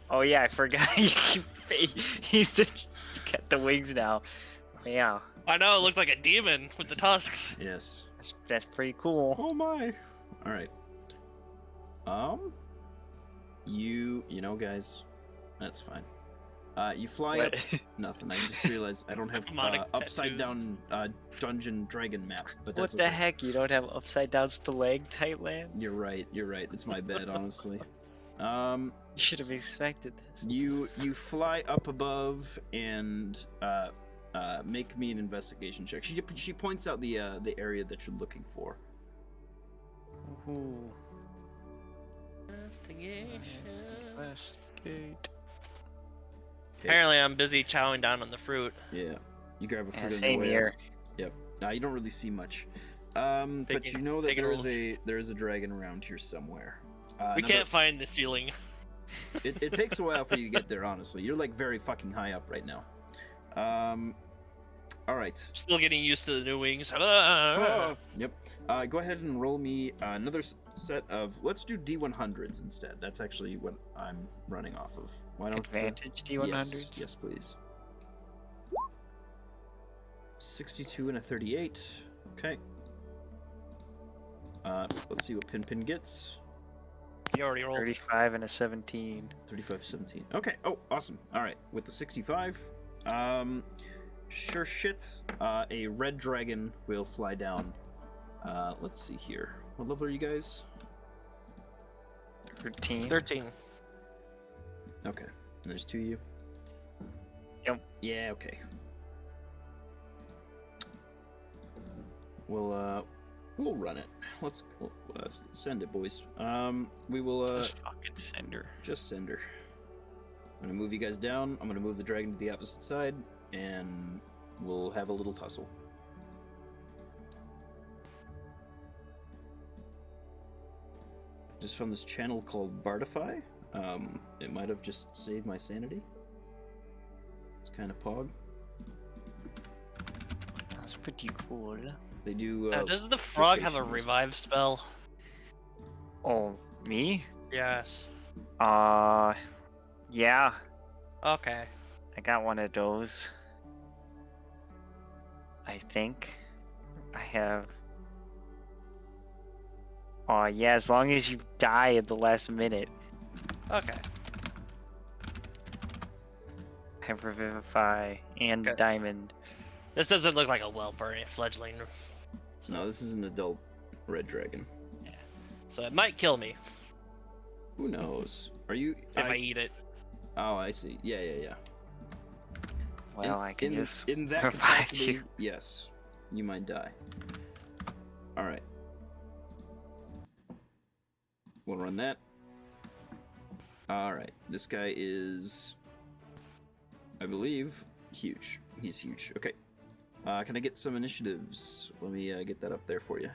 Oh yeah, I forgot. He's to get the wings now. Yeah. I know, it looks like a demon with the tusks. Yes. That's pretty cool. Oh my. All right. You know, guys, that's fine. You fly up. What? Nothing. I just realized I don't have Demonic upside down dungeon dragon map. But What that's the okay. heck? You don't have upside down stalagmite land? You're right. You're right. It's my bad, honestly. You should have expected this. You fly up above and make me an investigation check. She points out the area that you're looking for. Ooh. Investigation. Investigate. Okay. Apparently, I'm busy chowing down on the fruit. Yeah. You grab a fruit Yeah, on the same way here. up. Yep. You don't really see much. But Taking- you know that taking a there is a dragon around here somewhere. We can't find the ceiling. It takes a while for you to get there, honestly. You're like very fucking high up right now. All right. Still getting used to the new wings. Yep. Go ahead and roll me another set of. Let's do D100s instead. That's actually what I'm running off of. Why don't Advantage D100s? Yes, please. 62 and a 38. Okay. Let's see what Pin gets. You already rolled. 35 and a 17. 35, 17. Okay. Oh, awesome. All right. With the 65, sure shit. A red dragon will fly down. Let's see here. What level are you guys? 13. 13. Okay. And there's 2 of you. Yep. Yeah. Okay. We'll run it. Let's send it, boys. We will Just fucking send her. just send her. I'm gonna move you guys down. I'm gonna move the dragon to the opposite side, and we'll have a little tussle. Just found this channel called Bardify. It might have just saved my sanity. It's kind of pog. That's pretty cool. They do. Does the frog have a locations. revive spell? Oh, me? Yes. Yeah. Okay. I got one of those. I think. I have. Oh, yeah, as long as you die at the last minute. Okay. I have Revivify and Okay. Diamond. This doesn't look like a whelp or a fledgling, No, this is an adult red dragon. so it might kill me Who knows? Are you? if I eat it. Oh, I see. Yeah. Well, I can just in that revive capacity, you. yes, you might die. All right, we'll run that. All right, this guy is, I believe, huge. He's huge. Okay, can I get some initiatives? Let me get that up there for you.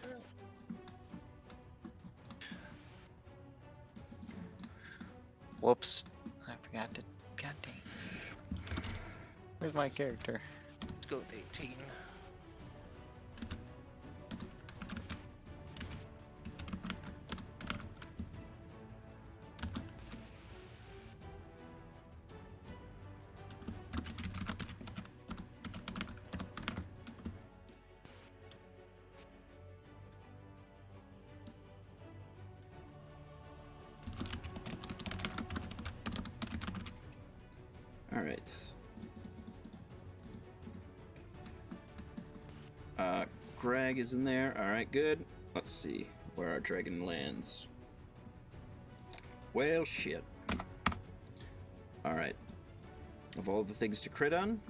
Whoops. I forgot to. God dang. Where's my character? Let's go with 18. All right. Greg is in there. All right, good. Let's see where our dragon lands. Well, shit. All right. Of all the things to crit on,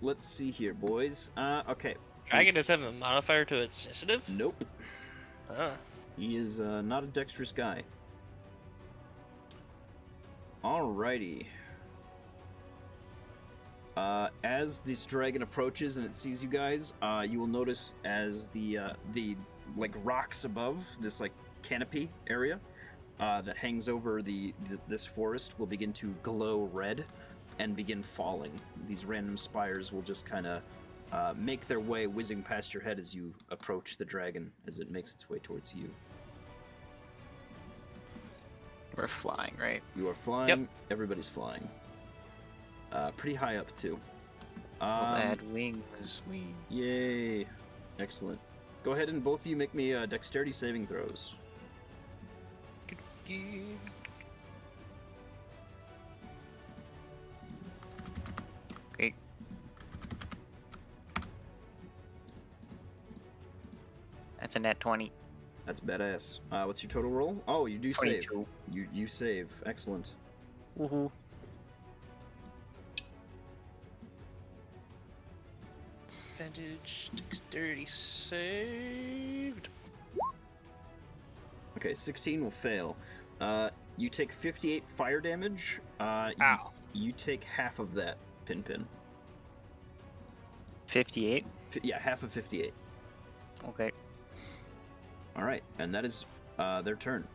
let's see here, boys. Okay. Dragon does have a modifier to its initiative? Nope. Huh. He is not a dexterous guy. Alrighty. As this dragon approaches and it sees you guys, you will notice as the like rocks above this like canopy area that hangs over this forest will begin to glow red and begin falling. These random spires will just kind of make their way whizzing past your head as you approach the dragon as it makes its way towards you. We're flying, right? You are flying. Yep. Everybody's flying. Pretty high up too. We'll add wings. Yay! Excellent. Go ahead and both of you make me dexterity saving throws. Okay. That's a net 20. That's badass. What's your total roll? Oh, you do save. 22. You save. Excellent. Woohoo. Advantage, dexterity saved. Okay, 16 will fail. You take 58 fire damage. Ow. You take half of that, Pin. 58. Yeah, half of 58. Okay. All right, and that is their turn.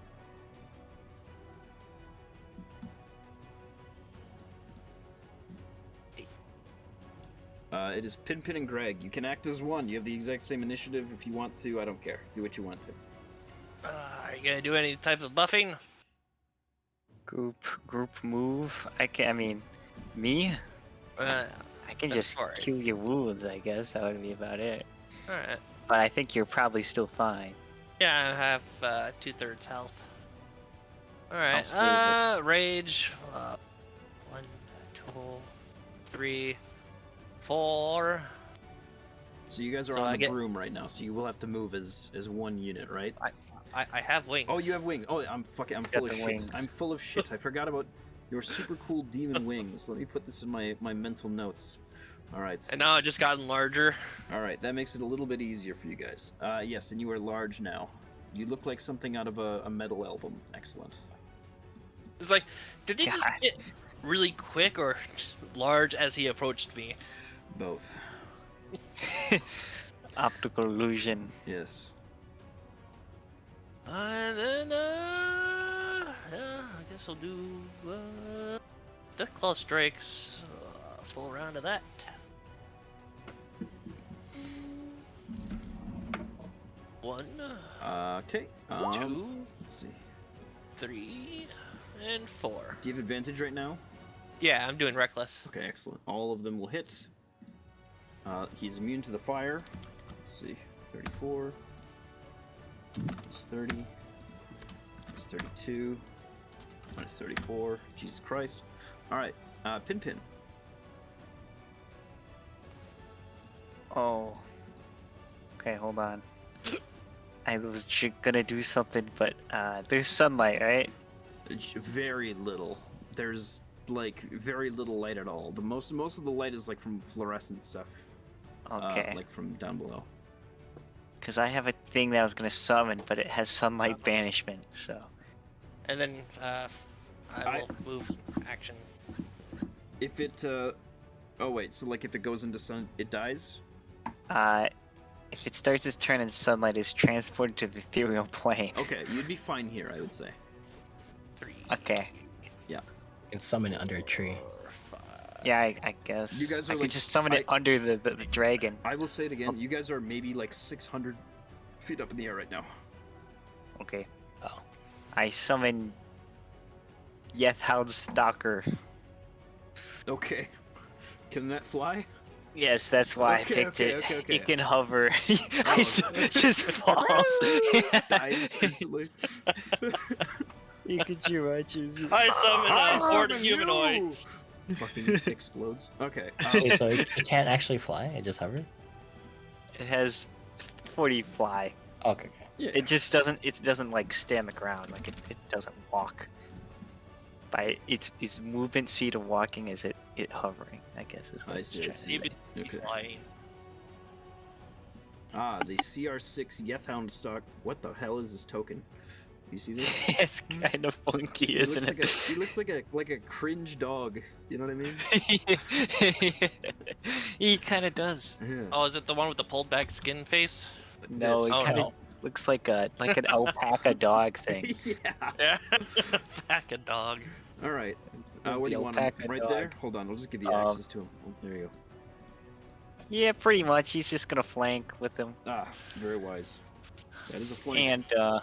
It is Pin and Greg. You can act as one. You have the exact same initiative if you want to. I don't care. Do what you want to. Are you gonna do any type of buffing? Group move. I mean, me? Uh, I can That's just alright. kill your wounds, I guess. That would be about it. Alright. But I think you're probably still fine. Yeah, I have 2/3 health. I'll Alright, save it. rage. 1, 2, 3, 4. So you guys are So on I the get- broom right now, so you will have to move as one unit, right? I have wings. Oh, you have wings. Oh, I'm He's full got of the shit. wings. I'm full of shit. I forgot about your super cool demon wings. Let me put this in my mental notes. All right. And now it just gotten larger. All right. That makes it a little bit easier for you guys. Yes, and you are large now. You look like something out of a metal album. Excellent. It's like, did he just God. get really quick or large as he approached me? Both. Optical illusion. Yes. And then, yeah, I guess I'll do Deathclaw Strikes, full round of that. One, Okay. 2, Let's see. 3, and 4. Do you have advantage right now? Yeah, I'm doing Reckless. Okay, excellent. All of them will hit. He's immune to the fire. Let's see. 34. It's 30. It's 32. Minus 34. Jesus Christ. Alright. Pin. Oh. Okay, hold on. I was gonna do something, but there's sunlight, right? Very little. There's like very little light at all. The most of the light is like from fluorescent stuff. Okay. Like from down below. Because I have a thing that I was gonna summon, but it has sunlight banishment, so. And then, I will move action. If it oh wait, so like if it goes into sun it dies? If it starts its turn and sunlight is transported to the ethereal plane. Okay, you'd be fine here, I would say. 3. Okay. You can summon it under a tree. 4, 5. Yeah, I guess. You guys I are could like- just summon it under the dragon. I will say it again, you guys are maybe like 600 feet up in the air right now. Okay. Oh. I summon Yethound Stalker. Okay. Can that fly? Yes, that's why Okay, I picked okay, it. okay, okay. It can hover. Oh. Just falls. Dies instantly. Pikachu, I choose you. I summon I a horde of summon you! humanoids. Fucking explodes. Okay. Okay, so it can't actually fly. It just hovers. It has 40 fly. Okay. Yeah. It just doesn't. It doesn't like stay on the ground. Like it doesn't walk. By its movement speed of walking is it hovering. I guess is what I it's see, I trying to see. say. Even Okay. flying. Ah, the CR6 Yethhound stock. What the hell is this token? You see this? It's kind of funky, He isn't looks it? he looks like a cringe dog. You know what I mean? He kind of does. Yeah. Oh, is it the one with the pulled back skin face? No, This. it Oh, kind of no. looks like an alpaca dog thing. Yeah. Yeah. Pack a dog. All right. The Where do you want him? alpaca Right dog. there. Hold on. I'll just give you Um, access to him. Oh, there you go. Yeah, pretty much. He's just gonna flank with him. Ah, very wise. That is a flank. And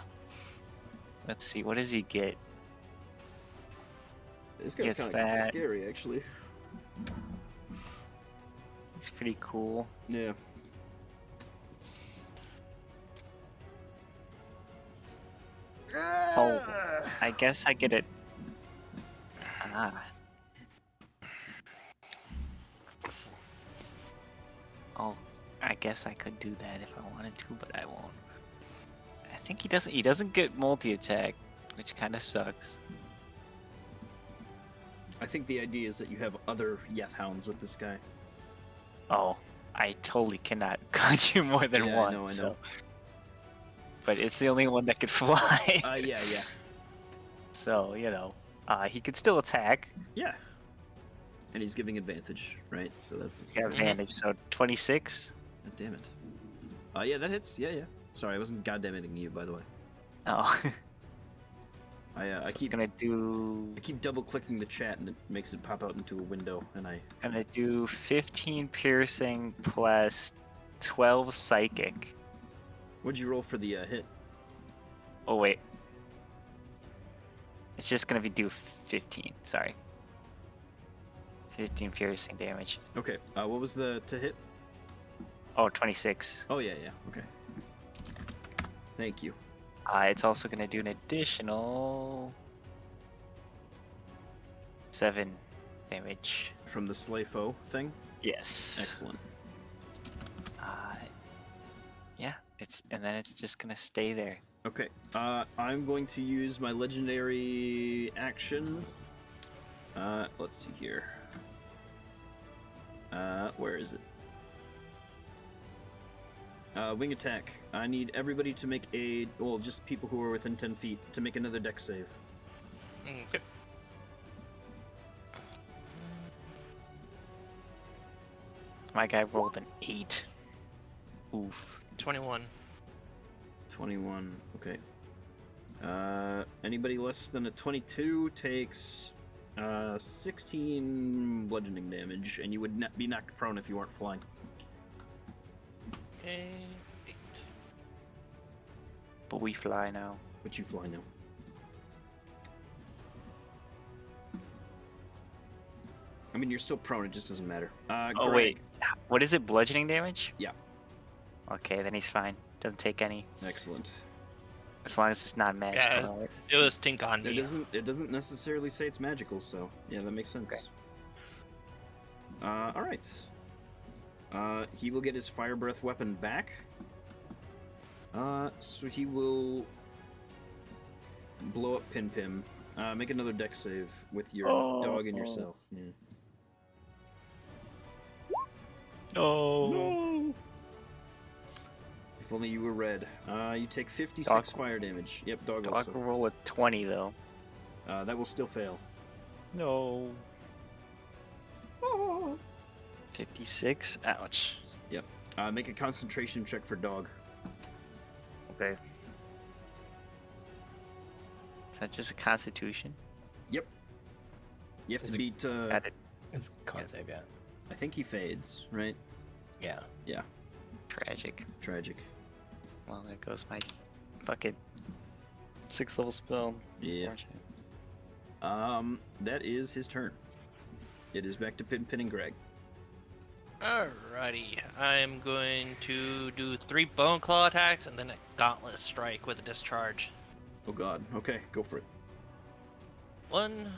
let's see, what does he get? This guy's gets kind of that. scary, actually. He's pretty cool. Yeah. Oh, I guess I get it. Ah. Oh, I guess I could do that if I wanted to, but I won't. I think he doesn't. He doesn't get multi-attack, which kind of sucks. I think the idea is that you have other Yethhounds with this guy. Oh, I totally cannot conjure more than Yeah, one. I know. so- But it's the only one that could fly. Yeah. So, he could still attack. Yeah. And he's giving advantage, right? So that's You have advantage, so 26. God damn it. Yeah, that hits. Yeah. Sorry, I wasn't goddamning you, by the way. Oh, I so it's keep gonna do. I keep double clicking the chat and it makes it pop out into a window, and I. Gonna do 15 piercing plus 12 psychic. What'd you roll for the hit? Oh wait, it's just gonna be do 15. Sorry, 15 piercing damage. Okay. What was the to hit? Oh, 26. Oh yeah. Okay. Thank you. It's also gonna do an additional 7 damage. From the Slay Foe thing. Yes. Excellent. Yeah. And then it's just gonna stay there. Okay. I'm going to use my legendary action. Let's see here. Where is it? Wing attack. I need everybody to make just people who are within 10 feet to make another dex save. Okay. My guy rolled an 8. Oof. 21. 21. Okay. Anybody less than a 22 takes 16 bludgeoning damage, and you would not be knocked prone if you weren't flying. Okay. 8. But we fly now. But you fly now. I mean, you're still prone, it just doesn't matter. Oh Greg. wait, what is it? Bludgeoning damage? Yeah. Okay, then he's fine. Doesn't take any, Excellent. as long as it's not magical. right? It was Tink on It me. doesn't necessarily say it's magical, so yeah, that makes sense. Okay. All right. He will get his fire breath weapon back. So he will blow up Pin Pim. Make another dex save with your dog and yourself. Yeah. No. No. If only you were red. You take 56 Dog- fire damage. Yep, dog Dog also. will roll a 20 though. That will still fail. No. 56. Ouch. Make a concentration check for dog. Okay. Is that just a constitution? You have Is to it beat. Got it. It's con save, yeah. I think he fades, right? Yeah. Tragic. Tragic. Well, there goes my fucking 6th level spell. Yeah. Unfortunate. That is his turn. It is back to Pin and Greg. Alrighty. I'm going to do 3 bone claw attacks and then a gauntlet strike with a discharge. Oh god. Okay, go for it. 1,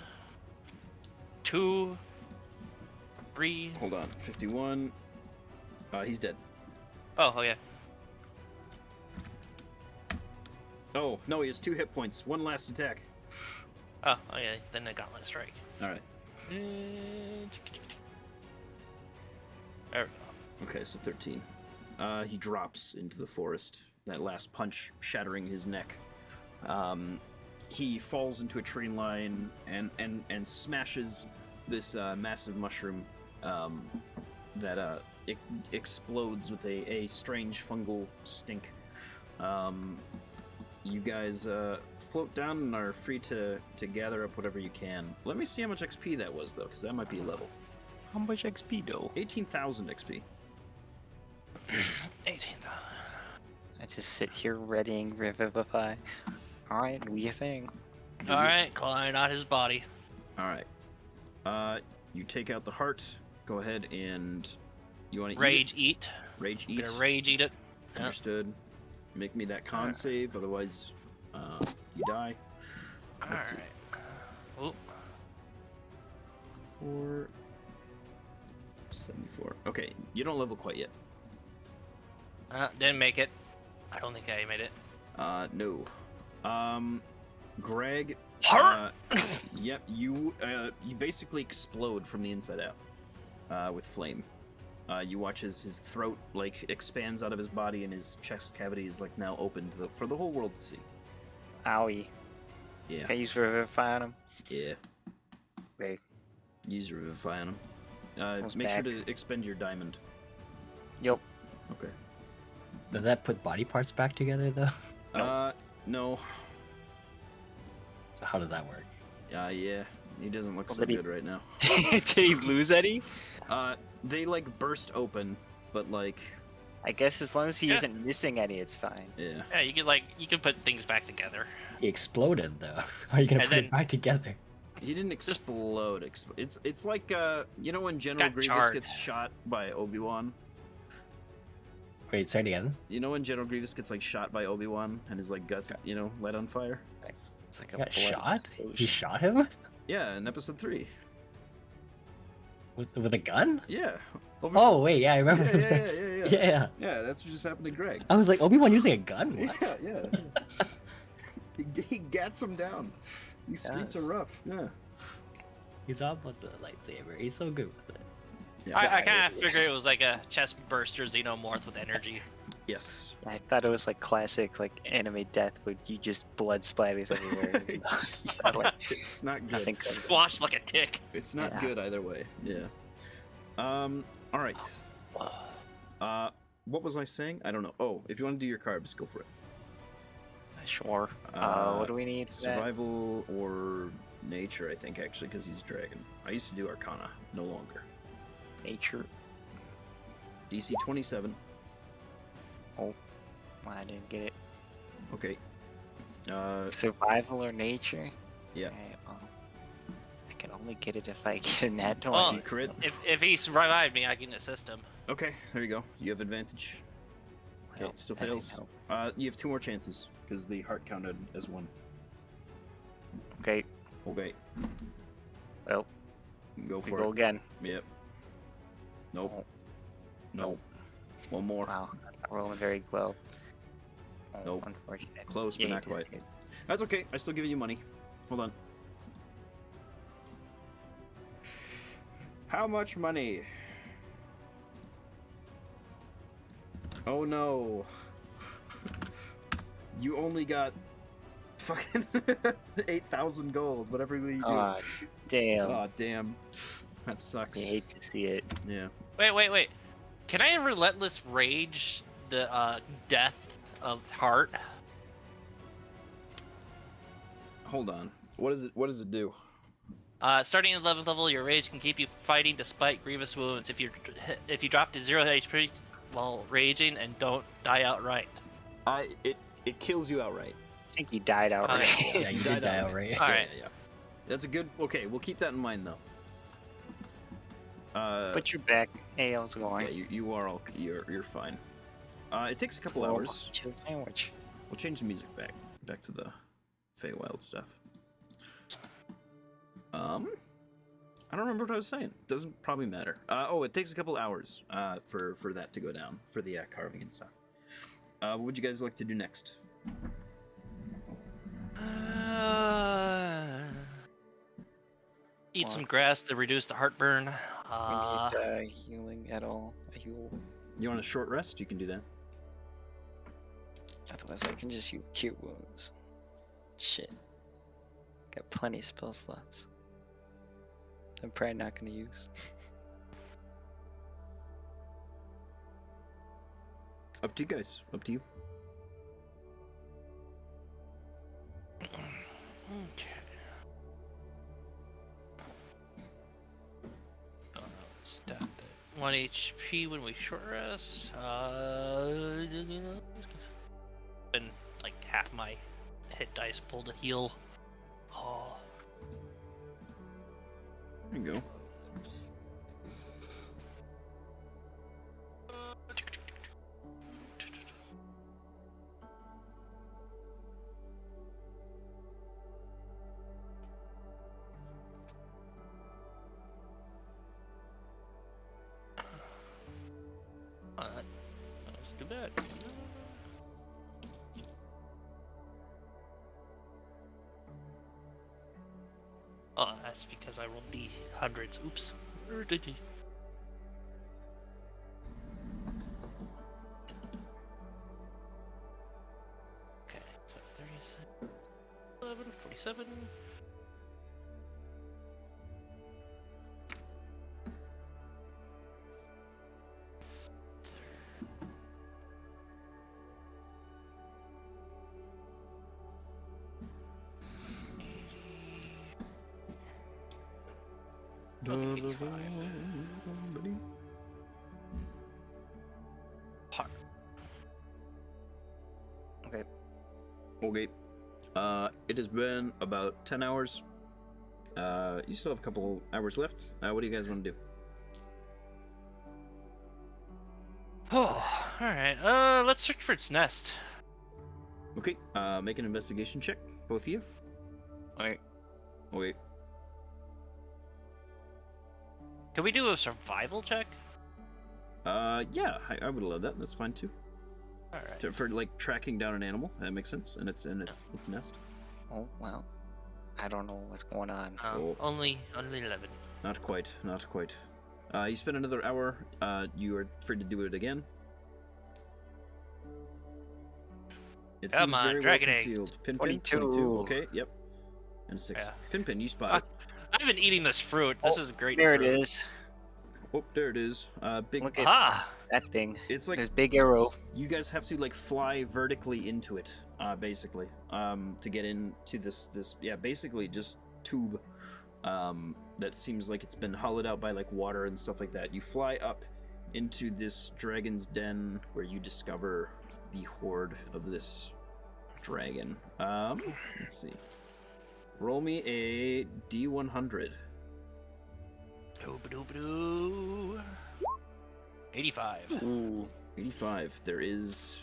2, 3. Hold on. 51. He's dead. Oh yeah. Oh, no, he has 2 hit points. One last attack. Oh yeah. Then a gauntlet strike. Alright. There we go. Okay, so 13. He drops into the forest. That last punch shattering his neck. He falls into a tree line and smashes this massive mushroom that explodes with a strange fungal stink. You guys float down and are free to gather up whatever you can. Let me see how much XP that was, though, because that might be a level. How much XP though? 18,000 XP. 18. I just sit here readying Revivify. Alright, do your thing. Do All you- right, clawing out his body. All right. You take out the heart. Go ahead and you want to Rage eat. eat? Rage I'm eat. gonna rage eat it. Yeah. Understood. Make me that con Alright. save, otherwise you die. All Let's see. right. Oop. 474. Okay, you don't level quite yet. Didn't make it. I don't think I made it. No. Greg. Heart. Yep. You basically explode from the inside out with flame. You watch his throat like expands out of his body and his chest cavity is like now open for the whole world to see. Owie. Yeah. Can I use Revivify on him? Yeah. Great. Use Revivify on him. Comes Make sure back. to expend your diamond. Yup. Okay. Does that put body parts back together though? No. So how does that work? Yeah. He doesn't look Well, so did he- good right now. Did he lose any? They like burst open, but like, I guess as long as he Yeah. isn't missing any, it's fine. yeah. Yeah, you can put things back together. He exploded though. How are you gonna And put then- it back together? He didn't explode. It's like you know when General Got Grievous charred. gets shot by Obi-Wan. Wait, say it again. You know when General Grievous gets like shot by Obi-Wan and his like guts light on fire. It's like He a got blood shot? explosion. He shot him? Yeah, in Episode 3. With a gun? Yeah. Oh wait, yeah, I remember Yeah, yeah, this. yeah, yeah, Yeah, yeah. Yeah, that's what just happened to Greg. I was like, Obi-Wan using a gun? What? Yeah, yeah. he gats him down. These streets Yes. are rough. Yeah. He's all about the lightsaber. He's so good with it. Yeah. I kind of figured it was like a chest burster xenomorph with energy. Yes. I thought it was like classic like anime death where you just blood splatters everywhere. Yeah, it's not good. Nothing good. Squashed like a tick. It's not Yeah. good either way. Yeah. All right. What was I saying? I don't know. Oh, if you want to do your carbs, go for it. Sure. What do we need? for that? Survival or nature, I think, actually, because he's a dragon. I used to do Arcana, no longer. Nature. DC 27. Oh, I didn't get it. Okay. Survival or nature? Yeah. Alright, well, I can only get it if I get a nat 20. Well, You crit. If he revived me, I can assist him. Okay, there you go. You have advantage. Okay, Well, it still that didn't fails. help. You have 2 more chances because the heart counted as 1. Okay, Okay, well, go we for go it. again. Yep. Nope. Oh, Nope. One more. wow, I'm not rolling very well. Oh, Nope. Unfortunate. Close, but Yeah, not just quite. hit. That's okay. I still give you money. Hold on. How much money? Oh no. You only got fucking 8,000 gold, whatever you do. Aw, damn. Oh, damn. That sucks. I hate to see it. Yeah. Wait. Can I relentless rage the death of heart? Hold on. What does it do? Starting at 11th level, your rage can keep you fighting despite grievous wounds. If you drop to 0 HP while raging and don't die outright. It kills you outright. I think he died outright. Okay. Yeah, you died did die outright. already. Alright. Yeah. That's a good. Okay, we'll keep that in mind though. But you're back. Hey, how's it going? Yeah, you are all. You're fine. It takes a couple Oh, hours. chill sandwich. We'll change the music back to the Feywild stuff. I don't remember what I was saying. Doesn't probably matter. It takes a couple hours for that to go down for the carving and stuff. What would you guys like to do next? Eat What? some grass to reduce the heartburn. We need healing at all. A heal. You want a short rest? You can do that. Otherwise, I can just use cure wounds. Shit. Got plenty of spell slots. I'm probably not gonna use. Up to you guys. Up to you. Okay. Stat that 1 HP when we short rest. Been like half my hit dice pulled to heal. Oh. There you go. That's too bad. Oh, that's because I rolled the hundreds. Oops. Okay, so 37, 11, 47. Part. Okay. Okay. It has been about 10 hours. You still have a couple hours left. What do you guys want to do? Oh, alright. Let's search for its nest. Okay. Make an investigation check, both of you. Wait. Okay. Can we do a survival check? Yeah, I would allow that. That's fine too. Alright. For like tracking down an animal, that makes sense, and it's nest. Oh well. I don't know what's going on. Oh. Only 11. Not quite. Not quite. You spend another hour. You are free to do it again. It Come seems on, very Dragon well Egg. concealed. Pin 22. Okay, yep. And 6. Yeah. Pin, you spot it. I've been eating this fruit. This is great There fruit. it is. Oh, there it is. Big. Look at Ah! that thing. It's like There's big arrow. you guys have to like fly vertically into it, basically, to get into this basically just tube, that seems like it's been hollowed out by like water and stuff like that. You fly up into this dragon's den where you discover the horde of this dragon. Let's see. Roll me a D100. Doo-ba-doo-ba-doo. 85. Ooh. 85. There is.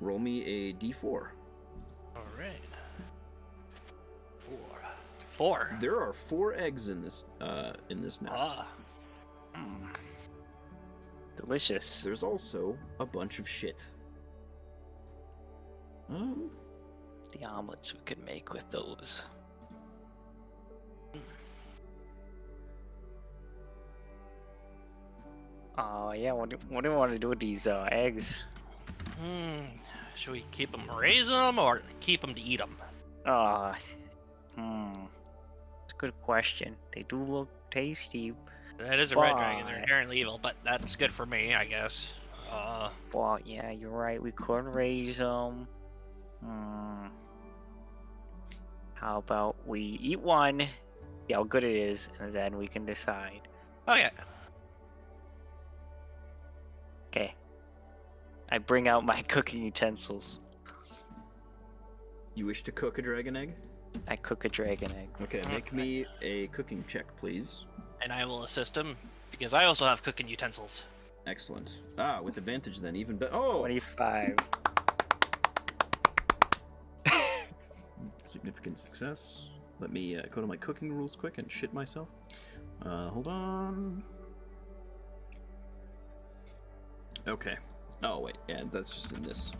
Roll me a D4. Alright. 4. There are 4 eggs in this nest. Ah. Mm. Delicious. There's also a bunch of shit. The omelets we could make with those. Oh yeah, what do we want to do with these eggs? Should we keep them, raise them, or keep them to eat them? It's a good question. They do look tasty. That is a red dragon. They're Why? inherently evil, but that's good for me, I guess. Well, yeah, you're right. We could raise them. How about we eat one, see how good it is, and then we can decide. Okay. Okay. I bring out my cooking utensils. You wish to cook a dragon egg? I cook a dragon egg. Okay, make me a cooking check, please. And I will assist him, because I also have cooking utensils. Excellent. With advantage then, even better. Oh! 25. Significant success. Let me go to my cooking rules quick and shit myself. Hold on. Okay. Oh, wait. Yeah, that's just in this.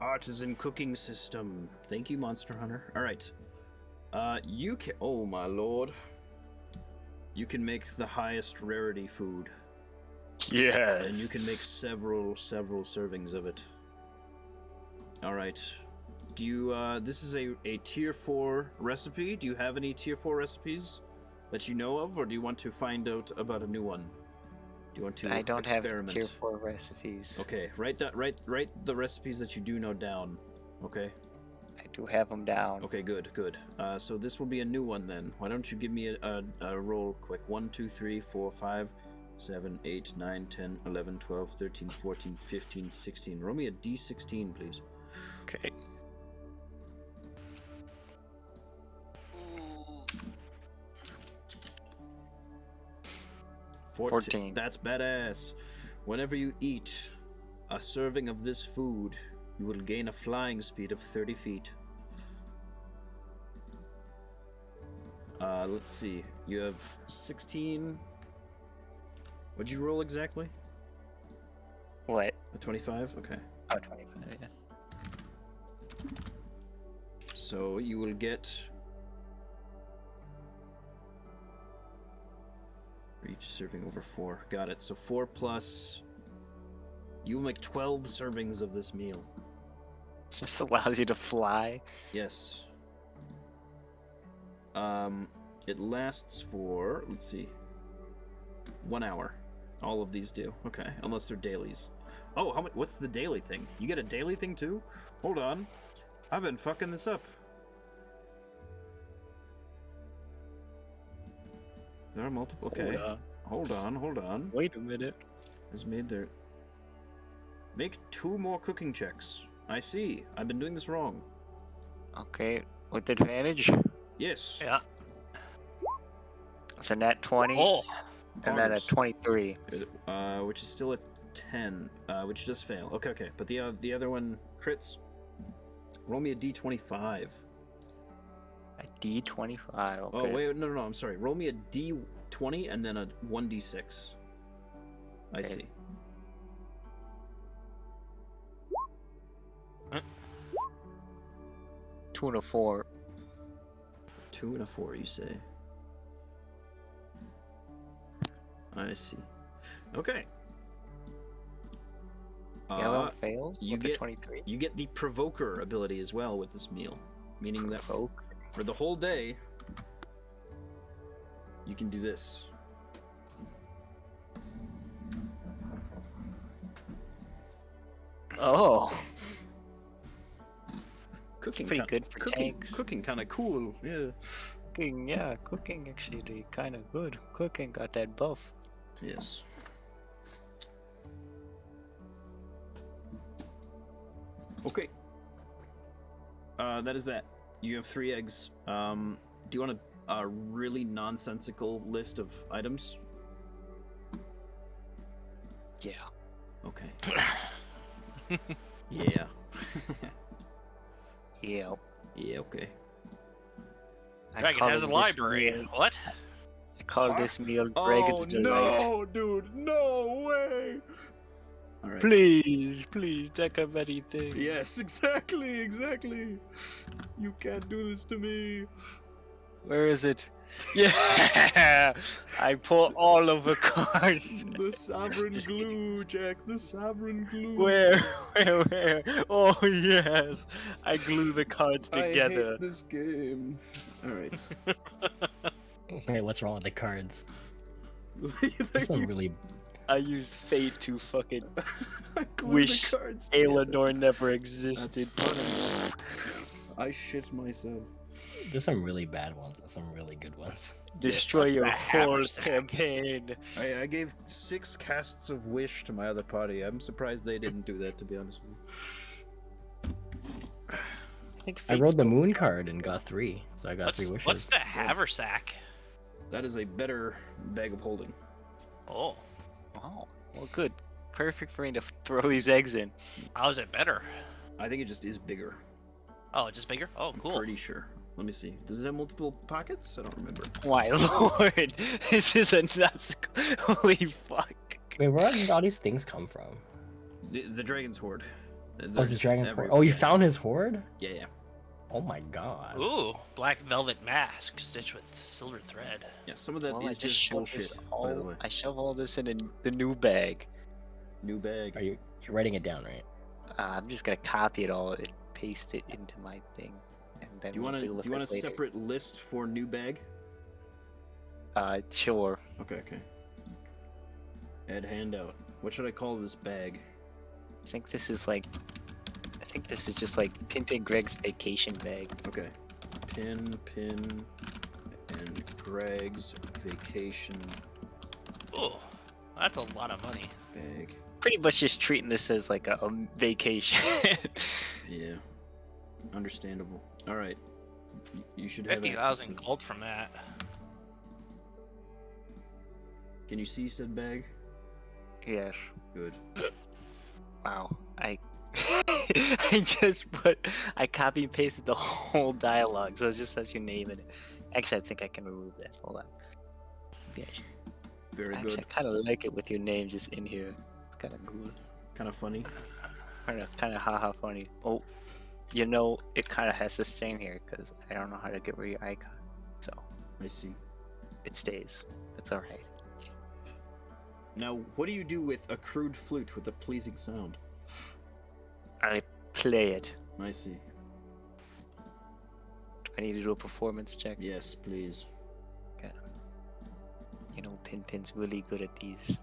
Artisan cooking system. Thank you, Monster Hunter. Alright. You can. Oh, my lord. You can make the highest rarity food, Yes. and you can make several servings of it. All right. Do you? This is a tier 4 recipe. Do you have any tier 4 recipes that you know of, or do you want to find out about a new one? Do you want to I don't have experiment? tier 4 recipes. Okay, write the recipes that you do know down. Okay. I do have them down. Okay, good. So this will be a new one then. Why don't you give me a roll quick? 1, 2, 3, 4, 5, 7, 8, 9, 10, 11, 12, 13, 14, 15, 16. Roll me a d16, please. Okay. 14. That's badass. Whenever you eat a serving of this food, you will gain a flying speed of 30 feet. Let's see. You have 16. What'd you roll exactly? What? A 25? Okay. Oh, 25, yeah. So you will get for each serving over 4. Got it. So 4 plus. You will make 12 servings of this meal. This allows you to fly. Yes. It lasts for, let's see, 1 hour. All of these do. Okay, unless they're dailies. Oh, how much? What's the daily thing? You get a daily thing too? Hold on, I've been fucking this up. There are multiple. Okay, hold on. Wait a minute. Has made their. Make 2 more cooking checks. I see. I've been doing this wrong. Okay, with advantage. Yes. Yeah. It's a nat 20, Oh. and then a Poggers. 23. Which is still a 10, which does fail. Okay. But the other one crits. Roll me a d25. A D25. Okay. Oh wait, no, I'm sorry. Roll me a d20 and then a 1d6. I Okay. see. Two and a 4. 2 and a 4, you say? I see. Okay. The other one fails you with the get- 23. You get the provoker ability as well with this meal, meaning that Provoke. for the whole day, you can do this. Oh, Cooking pretty good for tanks. Cooking kind of cool. Yeah. cooking, yeah, cooking actually kind of good. Cooking got that buff. Yes. Okay. That is that. You have 3 eggs. Do you want a really nonsensical list of items? Yeah. Okay. Yeah. Yeah. Yeah, okay. Dragon has a library. What? I call this meal Dragon's Delight. Dude, no way! Alright. Please, take a many things. Yes, exactly. You can't do this to me. Where is it? Yeah! I pull all of the cards. The sovereign glue, Jack. The sovereign glue. Where? Oh, yes. I glue the cards together. I hate this game. Alright. Wait, what's wrong with the cards? I There's some really. I use fate to fucking glued wish the cards together. Eleanor never That's existed. funny. I shit myself. There's some really bad ones and some really good ones. Destroy your the whole haversack. campaign. I gave 6 casts of wish to my other party. I'm surprised they didn't do that, to be honest with you. I think I Fate's rolled the both- moon card and got 3, so I got 3 wishes. What's the haversack? That is a better bag of holding. Oh. Oh, well, good. Perfect for me to throw these eggs in. How's it better? I think it just is bigger. Oh, just bigger? Oh, I'm cool. pretty sure. Let me see. Does it have multiple pockets? I don't remember. My lord, this is a nuts. Holy fuck. Wait, where did all these things come from? The Dragon's Hoard. Oh, it's the dragon's hoard. Oh, you found his hoard? Yeah. Oh my god. Ooh, black velvet mask stitched with silver thread. Yeah, some of that Well, I is just just shoved this bullshit, by the way. I shove all this in the new bag. New bag. You're writing it down, right? I'm just gonna copy it all and paste it into my thing, and then Do you we'll want deal with a it later. separate list for new bag? Sure. Okay. Add handout. What should I call this bag? I think this is like, I think this is just like Pimpin' Greg's vacation bag. Okay. Pin, and Greg's vacation Ooh, that's a lot of money. bag. Pretty much just treating this as like a vacation. Yeah. Understandable. All right. You should have access 50,000 to it. gold from that. Can you see said bag? Yes. Good. Wow. I I copy and pasted the whole dialogue, so it just says your name in it. Actually, I think I can remove that. Hold on. Yeah, Very actually, good. I kind of like it with your name just in here. It's kind of cool. Kind of funny. Kind of haha funny. Oh, you know, it kind of has to stay in here because I don't know how to get rid of your icon. So I see. it stays. That's alright. Now, what do you do with a crude flute with a pleasing sound? I play it. I see. Do I need to do a performance check? Yes, please. Okay. You know, Pin's really good at these.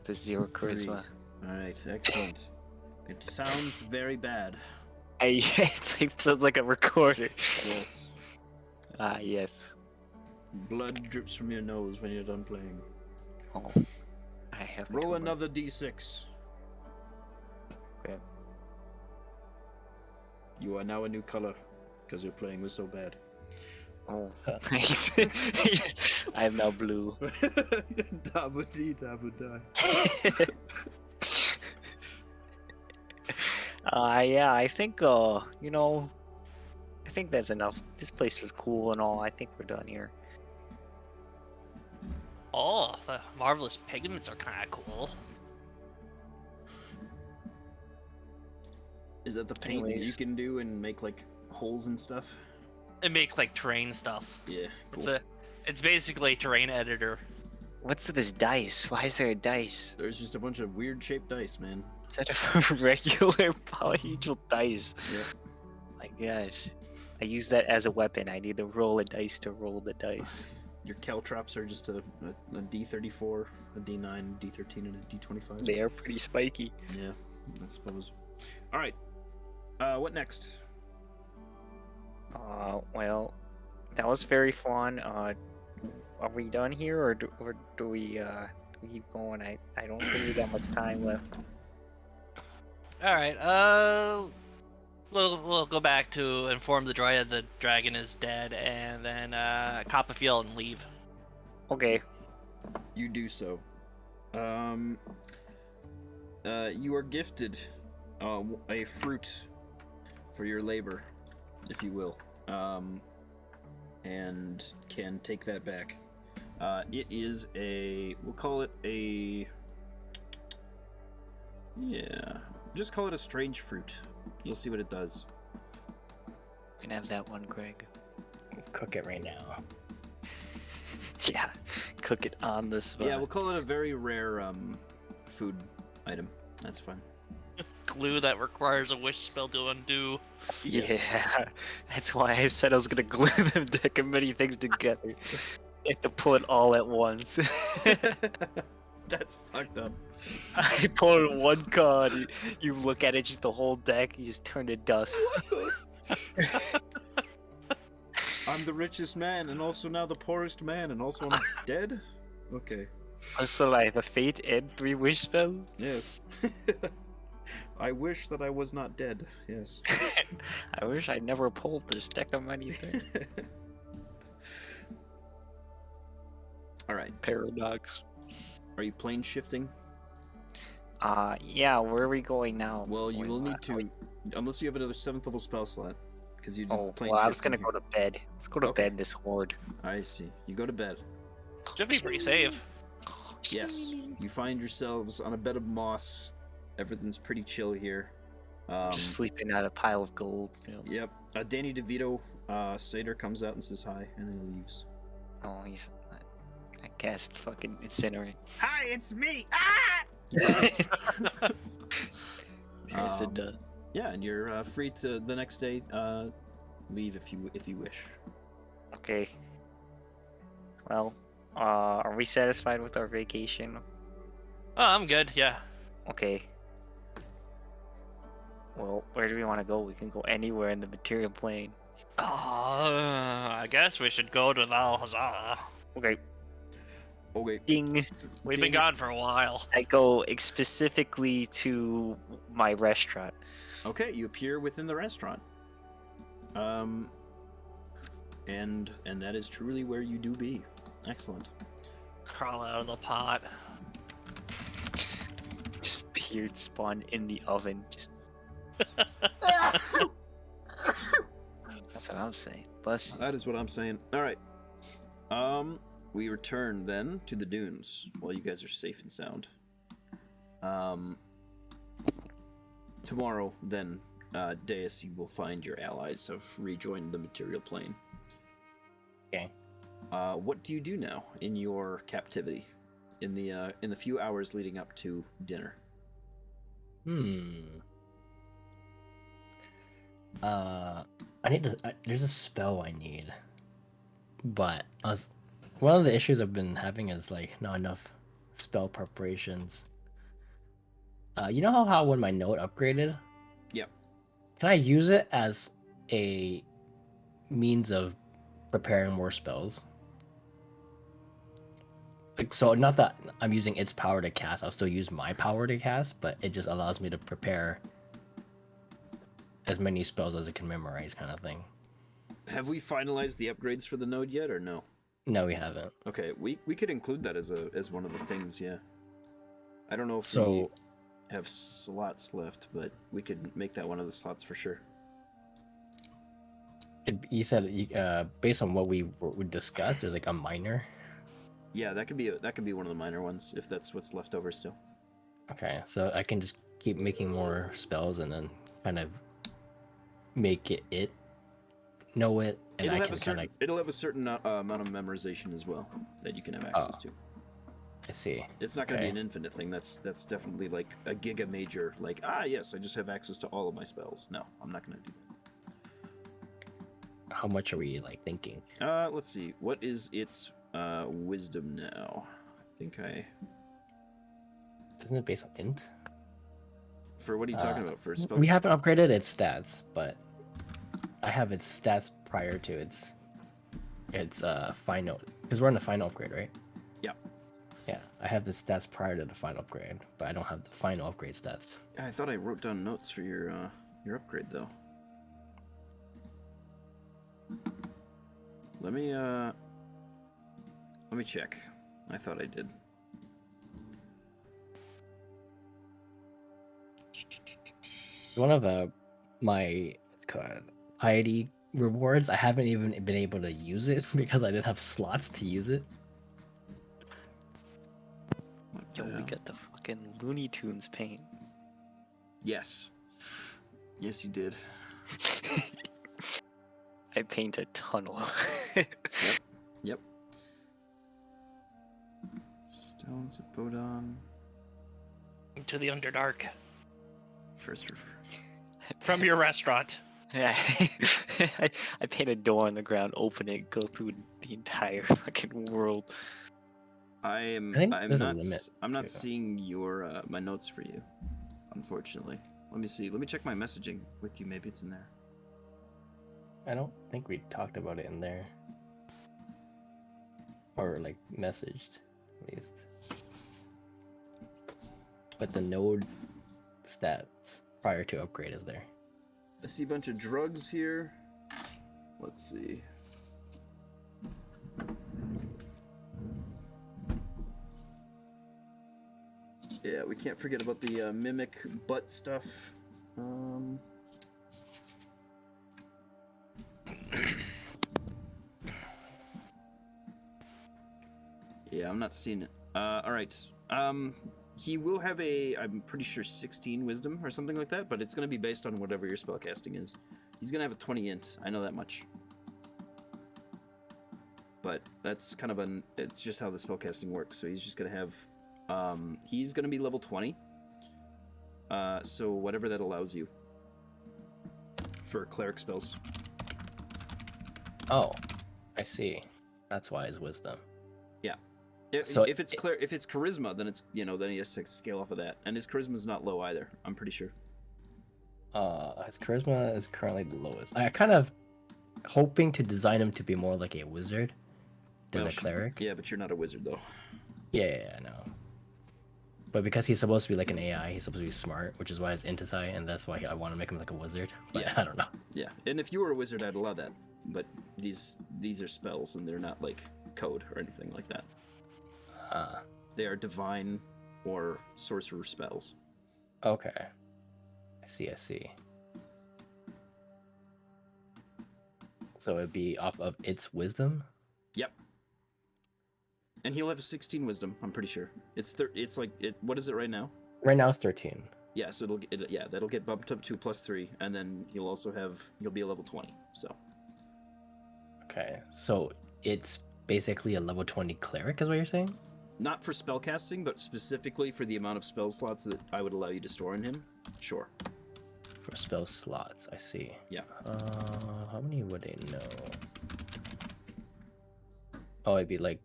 The 0 charisma. Alright, excellent. It sounds very bad. It's like, sounds like a recorder. Yes. Ah, yes. Blood drips from your nose when you're done playing. Oh, I have. to Roll come up- another d6. Okay. You are now a new color, because you're playing with so bad. Oh, thanks. I am now blue. Dabu dee, dabu die. Yeah, I think, you know, I think that's enough. This place was cool and all. I think we're done here. Oh, the marvelous pigments are kind of cool. Is that the paint that you Anyways. can do and make like holes and stuff? It makes like terrain stuff. Yeah, It's cool. it's basically a terrain editor. What's this dice? Why is there a dice? There's just a bunch of weird shaped dice, man. Instead of a regular polyhedral dice. Yeah. My gosh. I use that as a weapon. I need to roll a dice to roll the dice. Your caltrops are just a D34, a D9, a D13, and a D25. They are pretty spiky. Yeah, I suppose. All right. What next? Well, that was very fun. Are we done here, or do we keep going? I don't think we got much time left. All right. We'll go back to inform the Dryad the dragon is dead, and then cop a field and leave. Okay. You do so. You are gifted a fruit for your labor, if you will, and can take that back. It is we'll call it just call it a strange fruit. You'll see what it does. You can have that one, Greg. Cook it right now. Yeah. Cook it on the spot. Yeah, we'll call it a very rare food item. That's fine. Glue that requires a wish spell to undo. Yeah, that's why I said I was gonna glue them deck of many things together. You have to pull it all at once. That's fucked up. I pull one card, you look at it, just the whole deck, you just turn to dust. I'm the richest man, and also now the poorest man, and also I'm dead? Okay. Also, I have a fate and 3 wish spell. Yes. I wish that I was not dead. Yes. I wish I never pulled this deck of many things. Alright. Paradox. Are you plane shifting? Yeah, where are we going now? Well, you Wait, will need what? to, unless you have another 7th level spell slot. Because you did Oh, plane well, I was shifting gonna go to bed. Let's go to Okay. bed, this horde. I see. You go to bed. Should be pretty safe. Yes. You find yourselves on a bed of moss. Everything's pretty chill here. Just sleeping at a pile of gold. You know? Yep. Danny DeVito, Sater comes out and says hi, and then leaves. Oh, he's. I cast fucking incinerate. Hi, it's me. Ah! There's the duh. Yeah, and you're free to the next day leave if you wish. Okay. Well, are we satisfied with our vacation? Oh, I'm good. Yeah. Okay. Well, where do we want to go? We can go anywhere in the material plane. I guess we should go to Valhalla. Okay. Okay. Ding. We've been gone for a while. I go specifically to my restaurant. Okay, you appear within the restaurant. And that is truly where you do be. Excellent. Crawl out of the pot. Just beard spawn in the oven. Just. That's what I'm saying. Bless you. That is what I'm saying. All right. We return then to the dunes while you guys are safe and sound. Tomorrow, then, Deus, you will find your allies have rejoined the material plane. Okay. What do you do now in your captivity? In the few hours leading up to dinner. I need to. There's a spell I need, but one of the issues I've been having is like not enough spell preparations. You know how when my node upgraded? Yep. Can I use it as a means of preparing more spells? Like, so not that I'm using its power to cast, I'll still use my power to cast, but it just allows me to prepare as many spells as it can memorize, kind of thing. Have we finalized the upgrades for the node yet, or no? No, we haven't. Okay, we could include that as one of the things, yeah. I don't know if we So have slots left, but we could make that one of the slots for sure. you said based on what we discussed, there's like a minor. Yeah, that could be one of the minor ones if that's what's left over still. Okay, so I can just keep making more spells and then kind of make it know it, and It'll I have can a certain kind it'll have a certain amount of memorization as well that you can have access to. of. I see. It's not going to Okay. be an infinite thing. That's definitely like a giga major. Like yes, I just have access to all of my spells. No, I'm not going to do How much are we like thinking? that. Let's see. What is its wisdom now? I think Isn't it based on int? for what are you talking about? For spell? We haven't upgraded its stats, but I have its stats prior to its final, because we're in the final upgrade, right? Yep. Yeah, I have the stats prior to the final upgrade, but I don't have the final upgrade stats. I thought I wrote down notes for your upgrade though. Let me check. I thought I did. One of my piety rewards, I haven't even been able to use it because I didn't have slots to use it. What Yo, the we hell? got the fucking Looney Tunes paint. Yes. Yes, you did. I paint a tunnel. Yep. Stones of Bodon. To the Underdark. First From your restaurant. Yeah, I paint a door on the ground, open it, go through the entire fucking world. I think there's a limit I'm not to it. seeing your my notes for you, unfortunately. Let me see. Let me check my messaging with you. Maybe it's in there. I don't think we talked about it in there. Or like messaged, at least. But the node stats prior to upgrade is there. I see a bunch of drugs here. Let's see. Yeah, we can't forget about the mimic butt stuff. Yeah, I'm not seeing it. All right. He will have I'm pretty sure 16 wisdom or something like that, but it's going to be based on whatever your spellcasting is. He's going to have a 20 int. I know that much. But that's kind of it's just how the spellcasting works. So he's just going to have, he's going to be level 20. So whatever that allows you for cleric spells. Oh, I see. That's why his wisdom. So if it's charisma, then it's then he has to scale off of that, and his charisma is not low either. I'm pretty sure. His charisma is currently the lowest. I kind of hoping to design him to be more like a wizard than Well, a cleric. Yeah, but you're not a wizard though. Yeah, I know. But because he's supposed to be like an AI, he's supposed to be smart, which is why it's into high, and that's why I want to make him like a wizard. But Yeah. I don't know. Yeah, and if you were a wizard, I'd allow that. But these are spells, and they're not like code or anything like that. They are divine or sorcerer spells. Okay. I see. So it'd be off of its wisdom? Yep. And he'll have a 16 wisdom. I'm pretty sure. It's like it. What is it right now? Right now it's 13. Yeah, so that'll get bumped up to +3, and then you'll be a level 20. So Okay. So it's basically a level 20 cleric is what you're saying? not for spellcasting, but specifically for the amount of spell slots that I would allow you to store in him. Sure. For spell slots, I see. Yeah. How many would I know? Oh, it'd be like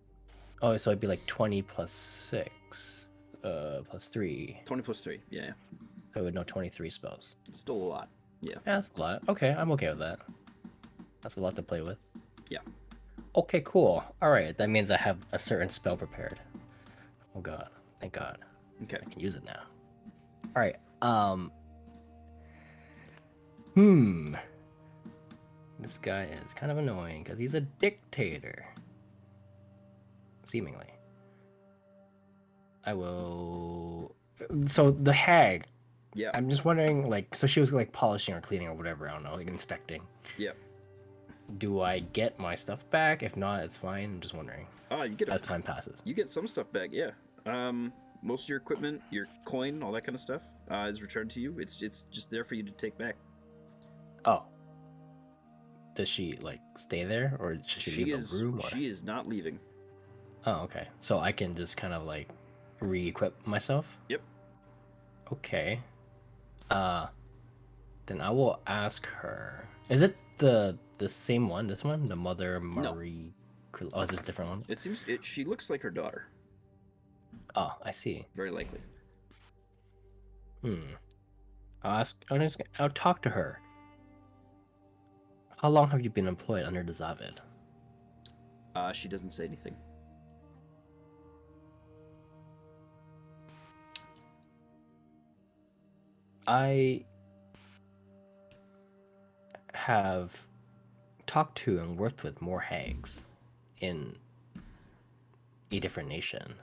20 plus 6, plus 3. 20 plus 3. Yeah. So I would know 23 spells. It's still a lot. Yeah. Yeah, that's a lot. Okay, I'm okay with that. That's a lot to play with. Yeah. Okay, cool. Alright, that means I have a certain spell prepared. Oh god. Thank god. Okay. I can use it now. Alright, This guy is kind of annoying because he's a dictator. Seemingly. I will... So, the hag. Yeah. I'm just wondering, like, so she was, like, polishing or cleaning or whatever, I don't know, like, inspecting. Yeah. Do I get my stuff back? If not, it's fine. I'm just wondering. You get As time passes. You get some stuff back. Yeah. Most of your equipment, your coin, all that kind of stuff, is returned to you. It's just there for you to take back. Oh. Does she, like, stay there? Or should she leave the room? Or... She is not leaving. Oh, okay. So I can just kind of, like, re-equip myself? Yep. Okay. Then I will ask her. Is it the same one? This one? The Mother Marie... No. Oh, is this a different one? It seems... She looks like her daughter. Oh, I see. Very likely. I'll talk to her. How long have you been employed under the Zavid? She doesn't say anything. I have talked to and worked with more hags in a different nation.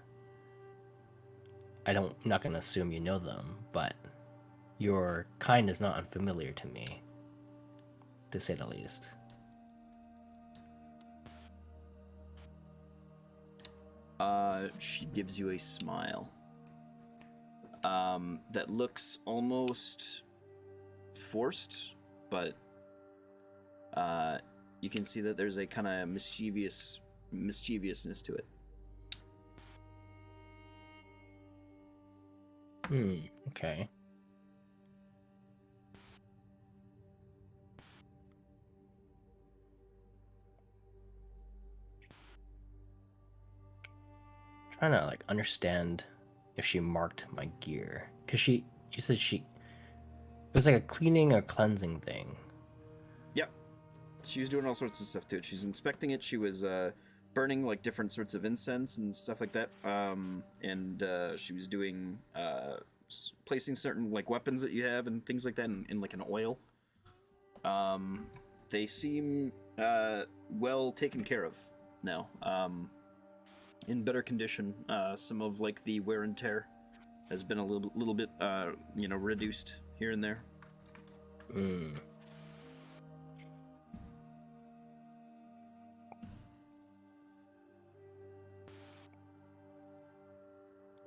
I'm not going to assume you know them, but your kind is not unfamiliar to me, to say the least. She gives you a smile. That looks almost forced, but you can see that there's a kind of mischievousness to it. Okay. Trying to like understand if she marked my gear, because you said it was like a cleaning or cleansing thing. Yep. She was doing all sorts of stuff to it. She was inspecting it. She was burning like different sorts of incense and stuff like that. And she was doing placing certain like weapons that you have and things like that in like an oil. They seem well taken care of now. In better condition. Some of like the wear and tear has been a little bit reduced here and there.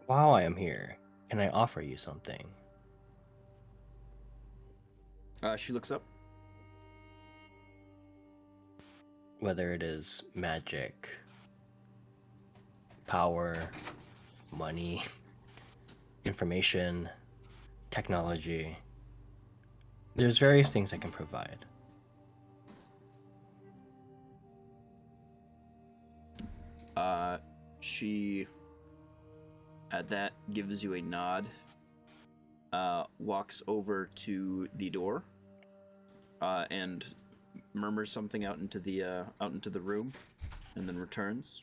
While I am here, Can I offer you something? She looks up. Whether it is magic, power, money, information, technology. There's various things I can provide. She at that gives you a nod, walks over to the door, and murmurs something out into the room, and then returns.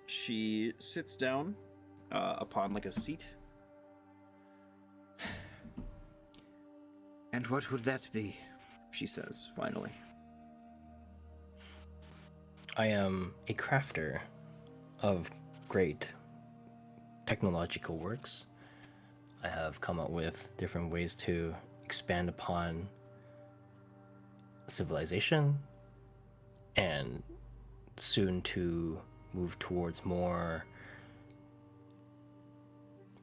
She sits down upon like a seat. And what would that be? She says, finally. I am a crafter of great technological works. I have come up with different ways to expand upon civilization and soon to move towards more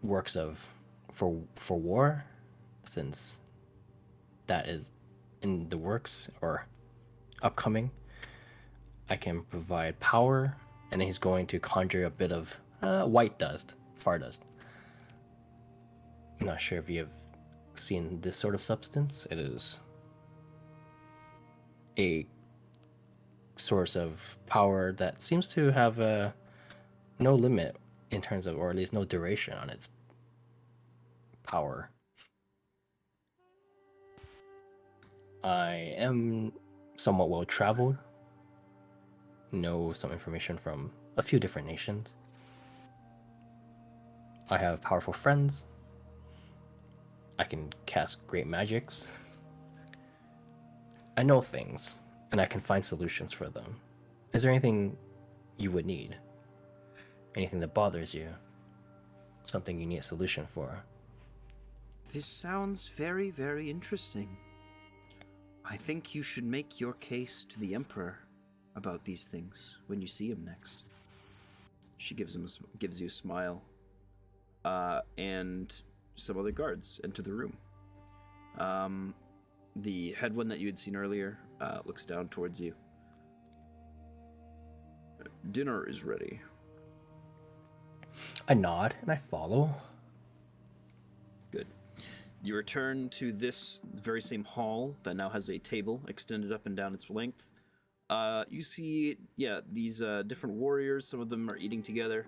works of for war, since that is in the works or upcoming. I can provide power, and he's going to conjure a bit of white dust, far dust. I'm not sure if you have seen this sort of substance. It is a source of power that seems to have no limit in terms of, or at least no duration on its power. I am somewhat well traveled, know some information from a few different nations. I have powerful friends. I can cast great magics. I know things, and I can find solutions for them. Is there anything you would need? Anything that bothers you? Something you need a solution for? This sounds very, very interesting. I think you should make your case to the Emperor about these things when you see him next. She gives you a smile, and some other guards enter the room. The head one that you had seen earlier looks down towards you. Dinner is ready. I nod and I follow. Good. You return to this very same hall that now has a table extended up and down its length. You see, these different warriors. Some of them are eating together.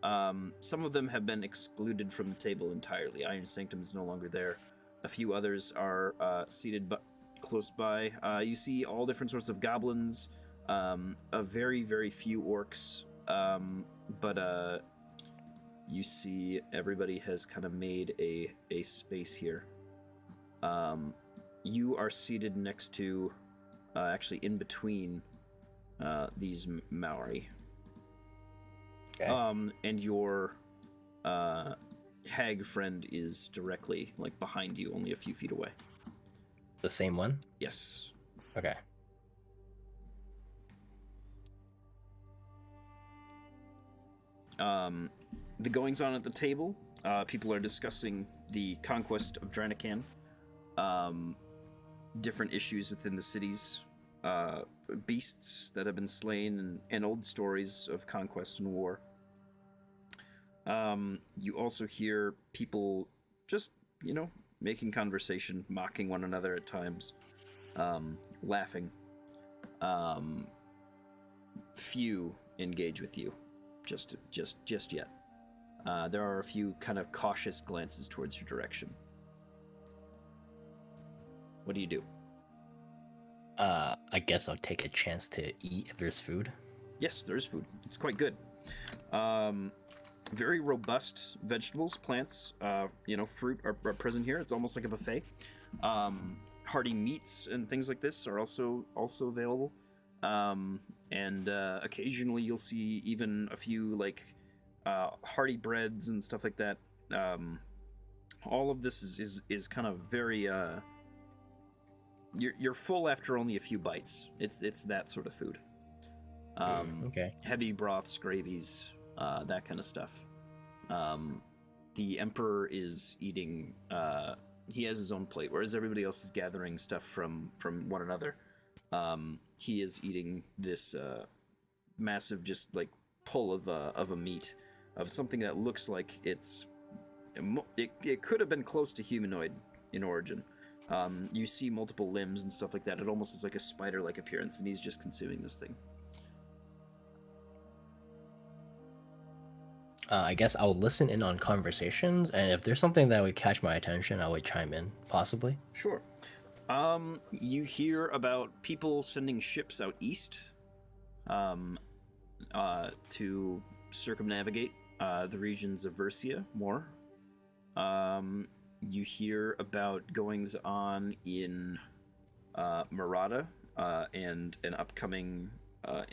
Some of them have been excluded from the table entirely. Iron Sanctum is no longer there. A few others are seated close by. You see all different sorts of goblins, a very, very few orcs, but you see everybody has kind of made a space here. You are seated next to, actually in between these Maori. Okay. And your hag friend is directly like behind you, only a few feet away. The same one? Yes. Okay. The goings on at the table, people are discussing the conquest of Dranakan, different issues within the cities, beasts that have been slain, and old stories of conquest and war. You also hear people just, making conversation, mocking one another at times, laughing. Few engage with you, just yet. There are a few kind of cautious glances towards your direction. What do you do? I guess I'll take a chance to eat if there's food. Yes, there is food. It's quite good. Very robust vegetables, plants, fruit are present here. It's almost like a buffet. Hearty meats and things like this are also available. And occasionally you'll see even a few hearty breads and stuff like that. All of this is kind of very you're full after only a few bites. It's that sort of food. Okay. Heavy broths, gravies, that kind of stuff. The Emperor is eating. He has his own plate, whereas everybody else is gathering stuff from one another. He is eating this massive, just like pull of a meat of something that looks like it could have been close to humanoid in origin. You see multiple limbs and stuff like that. It almost is like a spider-like appearance, and he's just consuming this thing. I guess I'll listen in on conversations, and if there's something that would catch my attention, I would chime in, possibly. Sure. You hear about people sending ships out east, to circumnavigate the regions of Versia more. You hear about goings on in Murata and an upcoming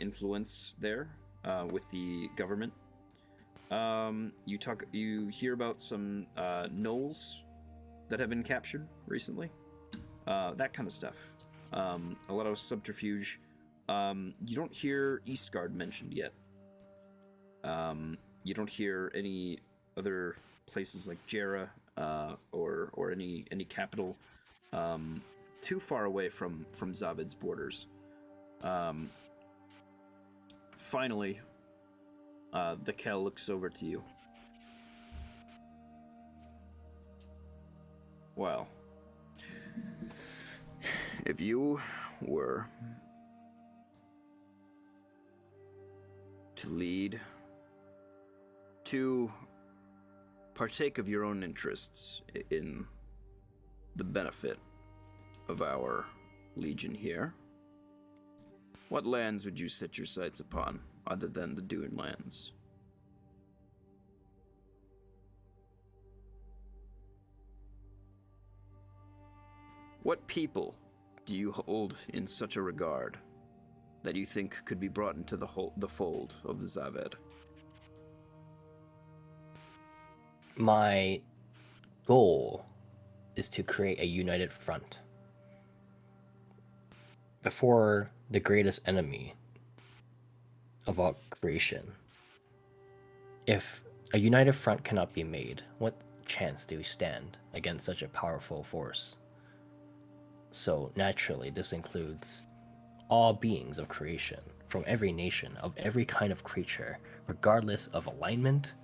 influence there with the government. You hear about some gnolls that have been captured recently. That kind of stuff. A lot of subterfuge. You don't hear Eastgard mentioned yet. You don't hear any other places like Jera or any capital too far away from Zaved's borders. Finally, the Kel looks over to you. Well, if you were to lead, to partake of your own interests in the benefit of our legion here, what lands would you set your sights upon other than the Dune lands? What people do you hold in such a regard that you think could be brought into the fold of the Zaved? My goal is to create a united front before the greatest enemy of all creation. If a united front cannot be made, what chance do we stand against such a powerful force? So naturally, this includes all beings of creation, from every nation, of every kind of creature, regardless of alignment,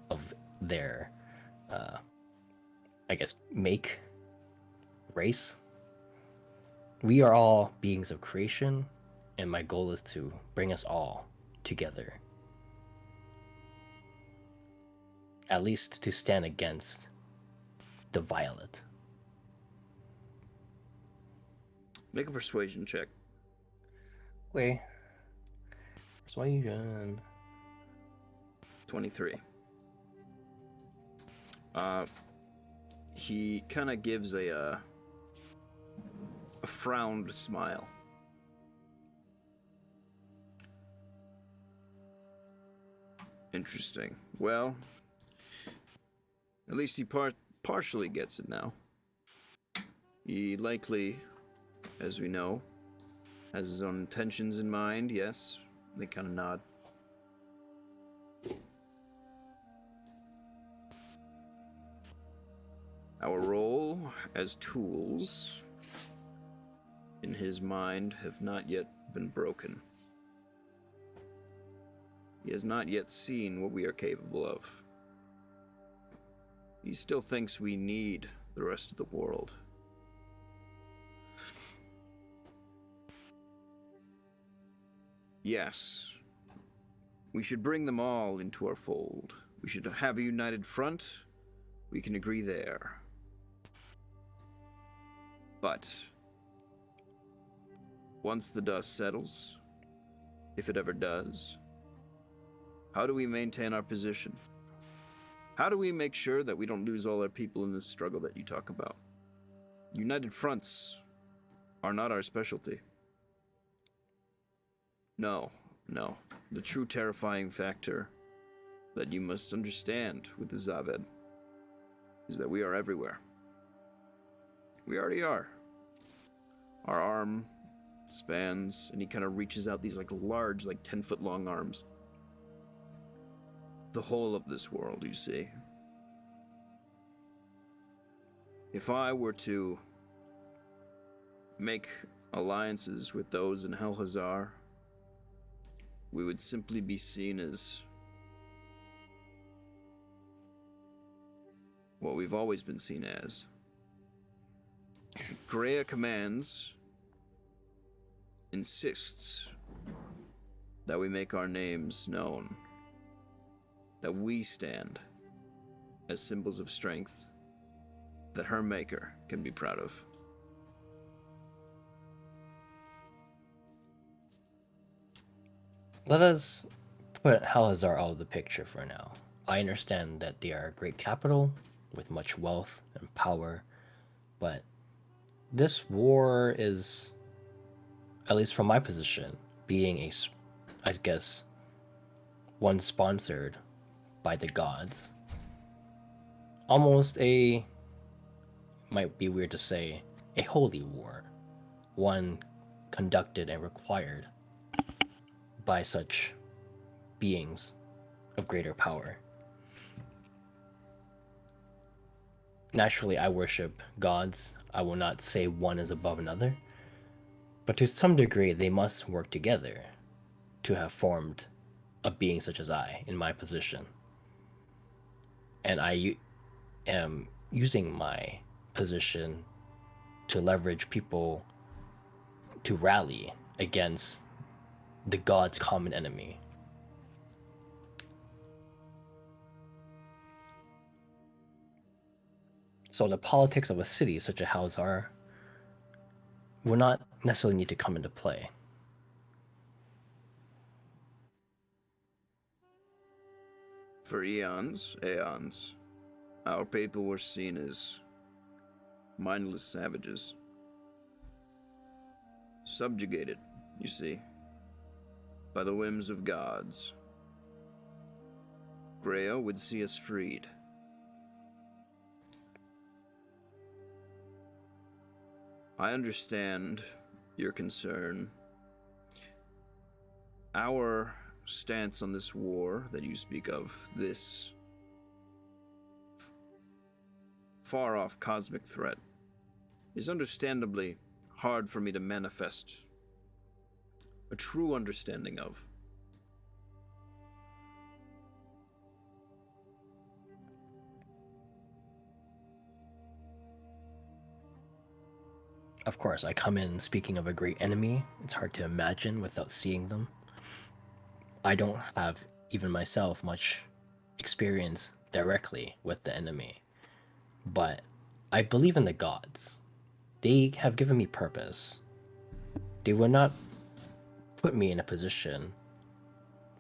of their, make, race. We are all beings of creation, and my goal is to bring us all together. At least to stand against the violet. Make a persuasion check. Okay. Persuasion. 23. He kind of gives a frowned smile. Interesting. Well, at least he partially gets it now. He likely, as we know, has his own intentions in mind, yes. They kind of nod. Our role as tools in his mind have not yet been broken. He has not yet seen what we are capable of. He still thinks we need the rest of the world. Yes, we should bring them all into our fold. We should have a united front. We can agree there. But once the dust settles, if it ever does, how do we maintain our position? How do we make sure that we don't lose all our people in this struggle that you talk about? United fronts are not our specialty. No. The true terrifying factor that you must understand with the Zaved is that we are everywhere. We already are. Our arm spans, and he kind of reaches out these large, 10-foot long arms. the whole of this world, you see. If I were to make alliances with those in Helhazar, we would simply be seen as what we've always been seen as. Greya Commands insists that we make our names known, that we stand as symbols of strength that her maker can be proud of. Let us put Halazar out of the picture for now. I understand that they are a great capital with much wealth and power, but this war is, at least from my position, being I guess, one sponsored by the gods. Almost might be weird to say, a holy war. One conducted and required by such beings of greater power. Naturally, I worship gods. I will not say one is above another, but to some degree, they must work together to have formed a being such as I in my position. And I am using my position to leverage people to rally against the god's common enemy. So the politics of a city such as Halzar will not necessarily need to come into play. For aeons, our people were seen as mindless savages. Subjugated, you see, by the whims of gods. Greya would see us freed. I understand your concern. Our stance on this war that you speak of, this far-off cosmic threat, is understandably hard for me to manifest a true understanding of. Of course, I come in speaking of a great enemy. It's hard to imagine without seeing them. I don't have, even myself, much experience directly with the enemy. But I believe in the gods. They have given me purpose. They would not put me in a position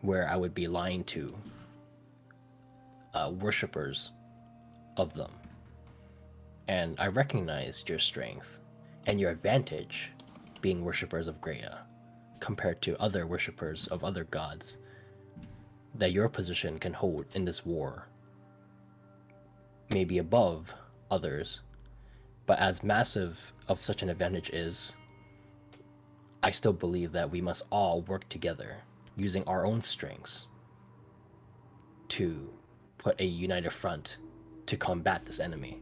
where I would be lying to worshippers of them. And I recognize your strength and your advantage being worshippers of Greya compared to other worshippers of other gods that your position can hold in this war may be above others, but as massive of such an advantage is, I still believe that we must all work together using our own strengths to put a united front to combat this enemy.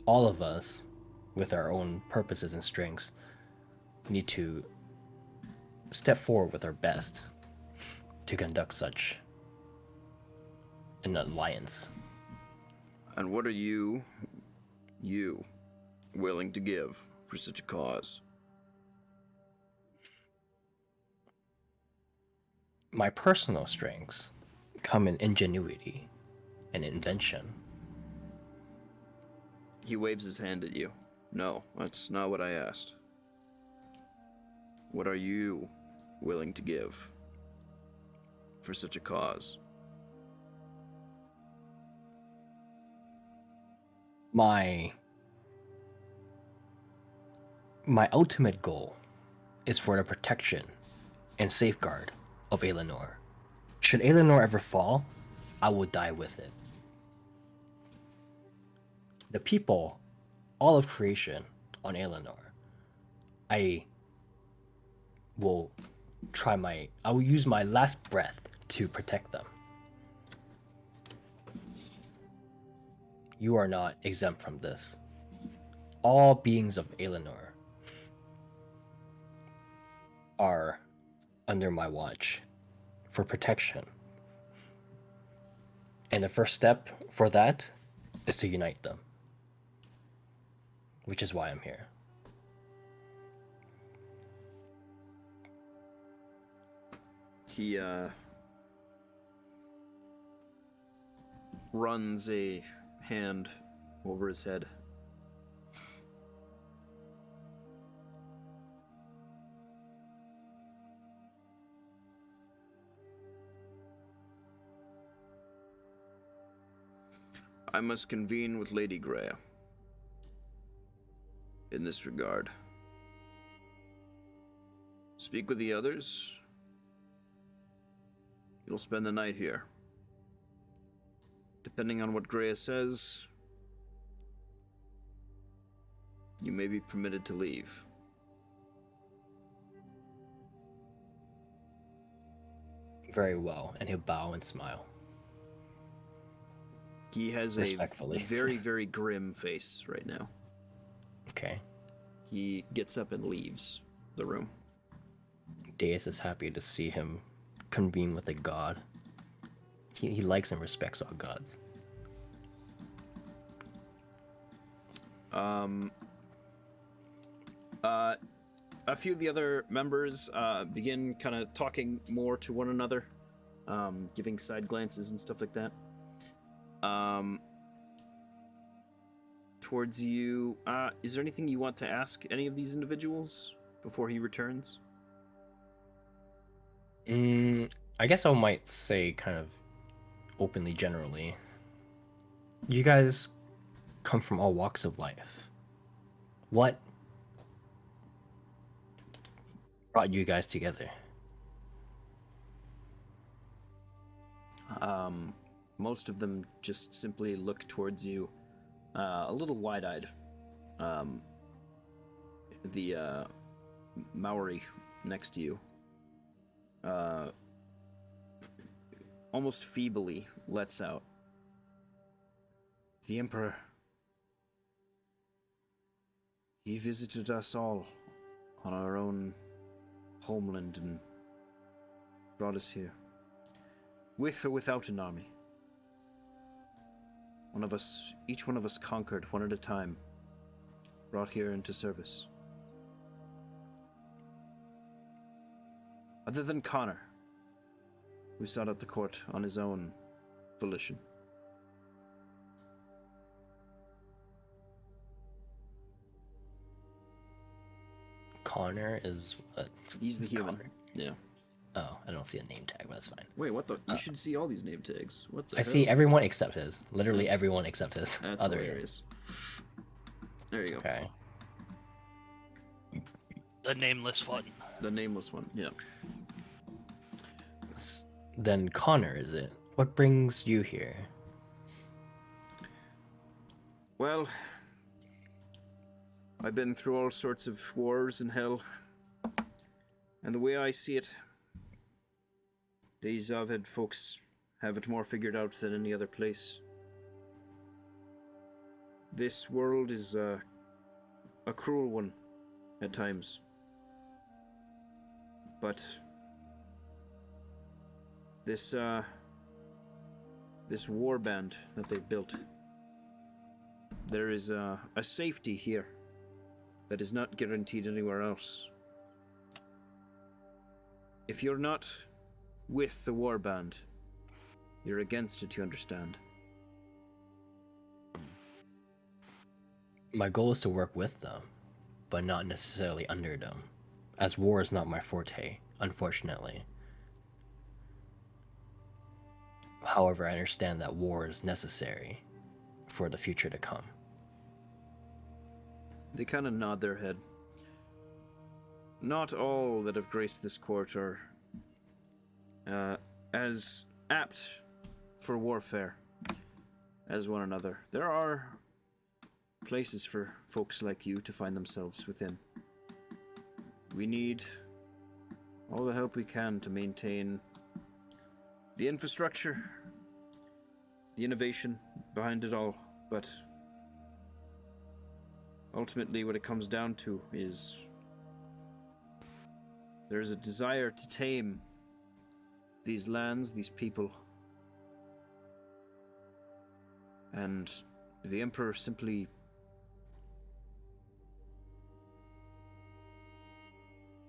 All of us, with our own purposes and strengths, need to step forward with our best to conduct such an alliance. And what are you willing to give for such a cause? My personal strengths come in ingenuity and invention. He waves his hand at you. No, that's not what I asked. What are you willing to give for such a cause? My ultimate goal is for the protection and safeguard of Aelinor. Should Aelinor ever fall, I will die with it. The people, all of creation on Aelinor, I will use my last breath to protect them. you are not exempt from this. All beings of Aelinor are under my watch for protection. And the first step for that is to unite them, which is why I'm here. He runs a hand over his head. I must convene with Lady Greya in this regard. Speak with the others. You'll spend the night here. Depending on what Greya says, you may be permitted to leave. Very well, and he'll bow and smile. He has a Respectfully. very, very grim face right now. Okay. He gets up and leaves the room. Deus is happy to see him convene with a god. He likes and respects all gods. A few of the other members begin kind of talking more to one another, giving side glances and stuff like that. Towards you, is there anything you want to ask any of these individuals before he returns? I guess I might say kind of openly, generally. You guys come from all walks of life. What brought you guys together? Most of them just simply look towards you, a little wide-eyed. The Maori next to you, almost feebly lets out, "The Emperor, he visited us all on our own homeland and brought us here, with or without an army. Each one of us conquered one at a time, brought here into service. Other than Connor, who sought out the court on his own volition. Connor is what? He's the Is human. Connor? Yeah. Oh, I don't see a name tag, but that's fine. Wait, what the? You should see all these name tags. What the I hell? see everyone except his. Literally That's- everyone except his. That's other hilarious. There you go. Okay. The nameless one. The nameless one. Yeah. Then Connor, is it? What brings you here? Well, I've been through all sorts of wars in hell, and the way I see it, these Zaved folks have it more figured out than any other place. This world is a cruel one at times, but this war band that they've built, there is a safety here that is not guaranteed anywhere else. If you're not with the warband, you're against it, you understand. My goal is to work with them, but not necessarily under them, as war is not my forte, unfortunately. However, I understand that war is necessary for the future to come. They kind of nod their head. Not all that have graced this court are as apt for warfare as one another. There are places for folks like you to find themselves within. We need all the help we can to maintain the infrastructure, the innovation behind it all, but ultimately what it comes down to is there's a desire to tame these lands, these people. And the Emperor simply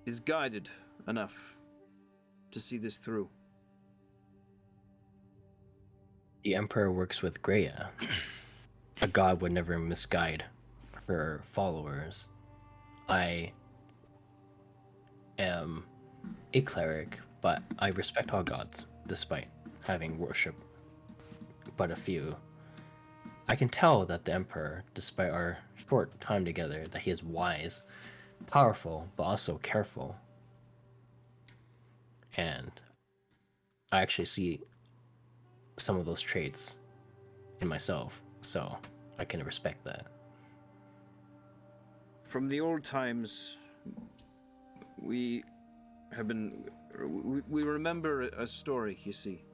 is guided enough to see this through. The Emperor works with Greya. A god would never misguide her followers. I am a cleric, but I respect all gods, despite having worshipped but a few. I can tell that the Emperor, despite our short time together, that he is wise, powerful, but also careful. And I actually see some of those traits in myself, so I can respect that. From the old times, we remember a story, you see.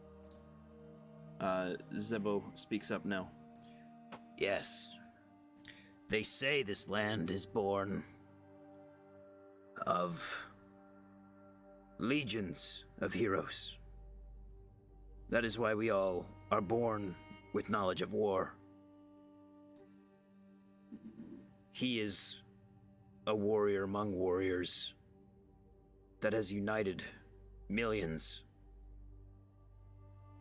Zebo speaks up now. Yes. They say this land is born of legions of heroes. That is why we all are born with knowledge of war. He is a warrior among warriors that has united millions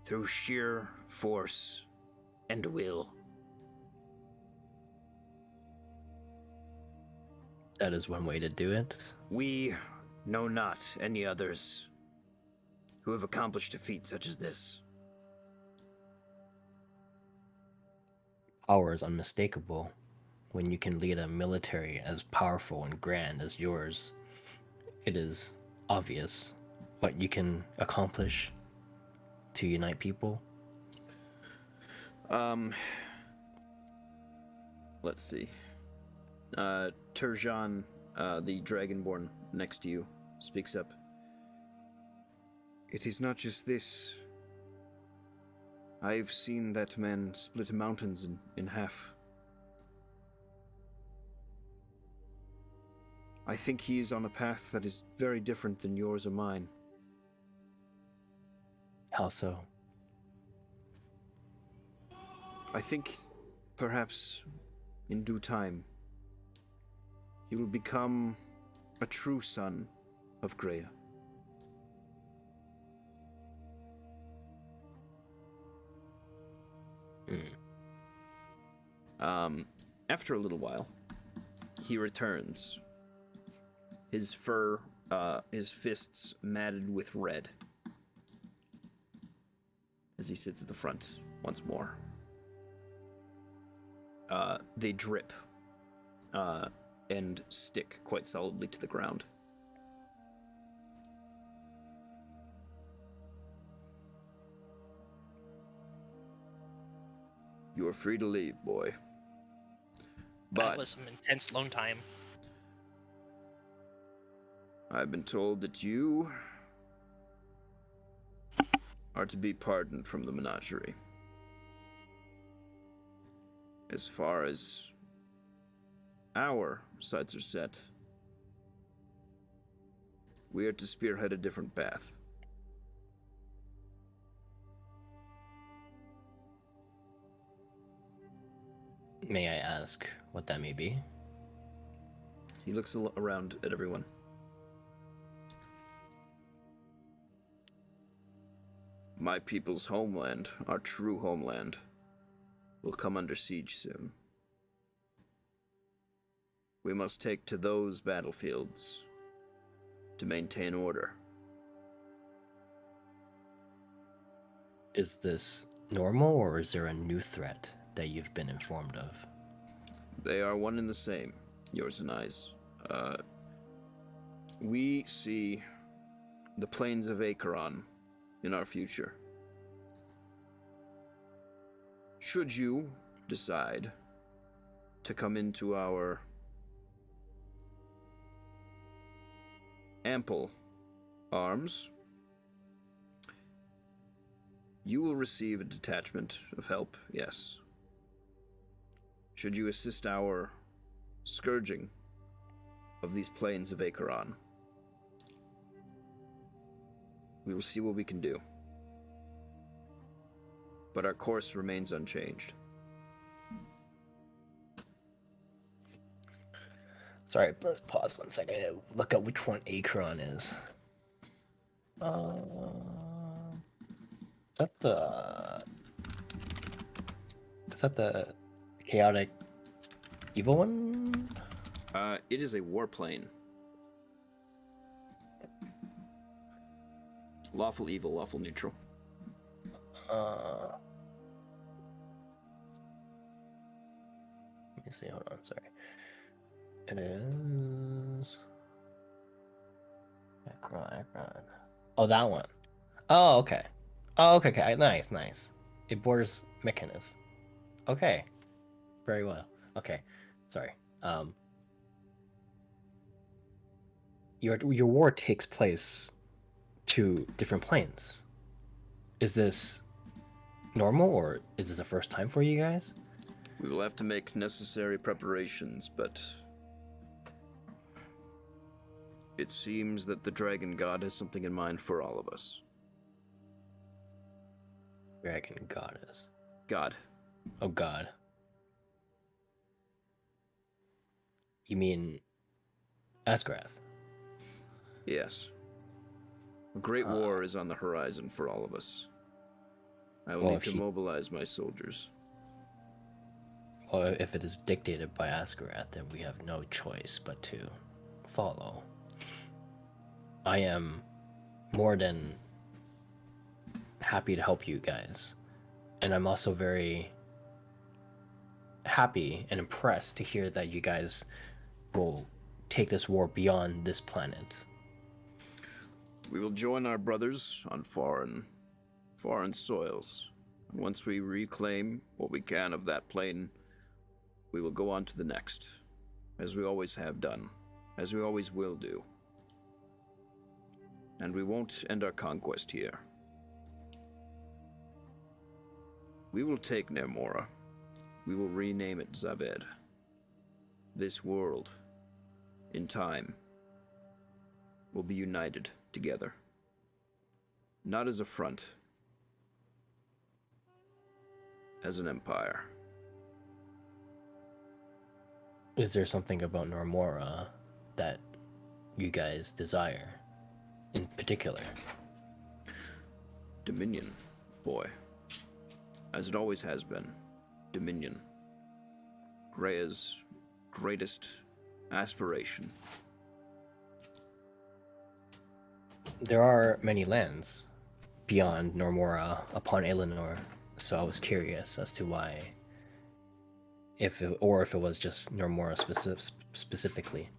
through sheer force and will. That is one way to do it. We know not any others who have accomplished a feat such as this. Power is unmistakable when you can lead a military as powerful and grand as yours. It is obvious what you can accomplish to unite people. Let's see. Turjan, the Dragonborn next to you, speaks up. It is not just this. I've seen that man split mountains in half. I think he is on a path that is very different than yours or mine. How so? I think, perhaps, in due time, he will become a true son of Greya. After a little while, he returns. His fur, his fists matted with red, as he sits at the front once more. They drip and stick quite solidly to the ground. You are free to leave, boy. That But was some intense lone time. I've been told that you are to be pardoned from the menagerie. As far as our sights are set, we are to spearhead a different path. May I ask what that may be? He looks around at everyone. My people's homeland, our true homeland, will come under siege soon. We must take to those battlefields to maintain order. Is this normal, or is there a new threat that you've been informed of? They are one and the same, yours and I's. We see the plains of Acheron in our future. Should you decide to come into our ample arms, you will receive a detachment of help, yes. should you assist our scourging of these plains of Acheron. We will see what we can do. But our course remains unchanged. Sorry, let's pause 1 second. I gotta look up which one Acheron is. Is that the? Is that the chaotic evil one? It is a warplane. Lawful evil, lawful neutral. Let me see. Hold on. Sorry. It is. Akron. Oh, that one. Oh, okay. Oh, okay. Okay. Nice, nice. It borders Mechanus. Okay. Very well. Okay. Sorry. Your war takes place to different planes. Is this normal, or is this the first time for you guys? We will have to make necessary preparations, but it seems that the Dragon God has something in mind for all of us. Dragon goddess. God. Oh God. You mean Asgrath? Yes. A great war is on the horizon for all of us. I will Well, need if to he- mobilize my soldiers. Well, if it is dictated by Asgrath, then we have no choice but to follow. I am more than happy to help you guys. And I'm also very happy and impressed to hear that you guys will take this war beyond this planet. We will join our brothers on foreign soils. And once we reclaim what we can of that plane, we will go on to the next, as we always have done, as we always will do. And we won't end our conquest here. We will take Nermora. We will rename it Zaved. This world, in time, will be united together. Not as a front, as an empire. Is there something about Normora that you guys desire in particular? Dominion, boy. As it always has been. Dominion. Rhea's greatest aspiration. There are many lands beyond Normora upon Eleanor, so I was curious as to why, if it was just Normora specifically.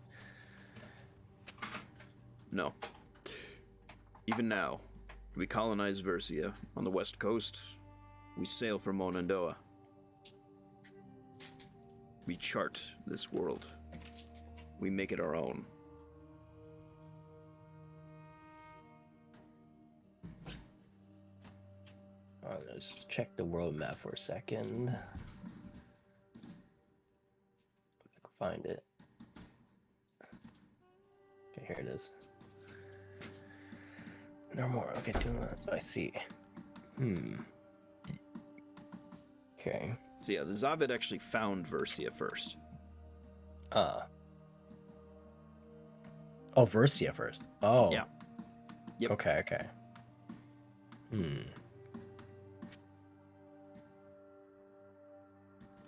No. Even now, we colonize Versia on the west coast. We sail for Monandoa. We chart this world. We make it our own. Let's just check the world map for a second. If I can find it. Okay, here it is. No more. Okay, I see. Okay. So yeah, the Zaved actually found Versia first. Oh, Versia first. Oh. Yeah. Yep. Okay.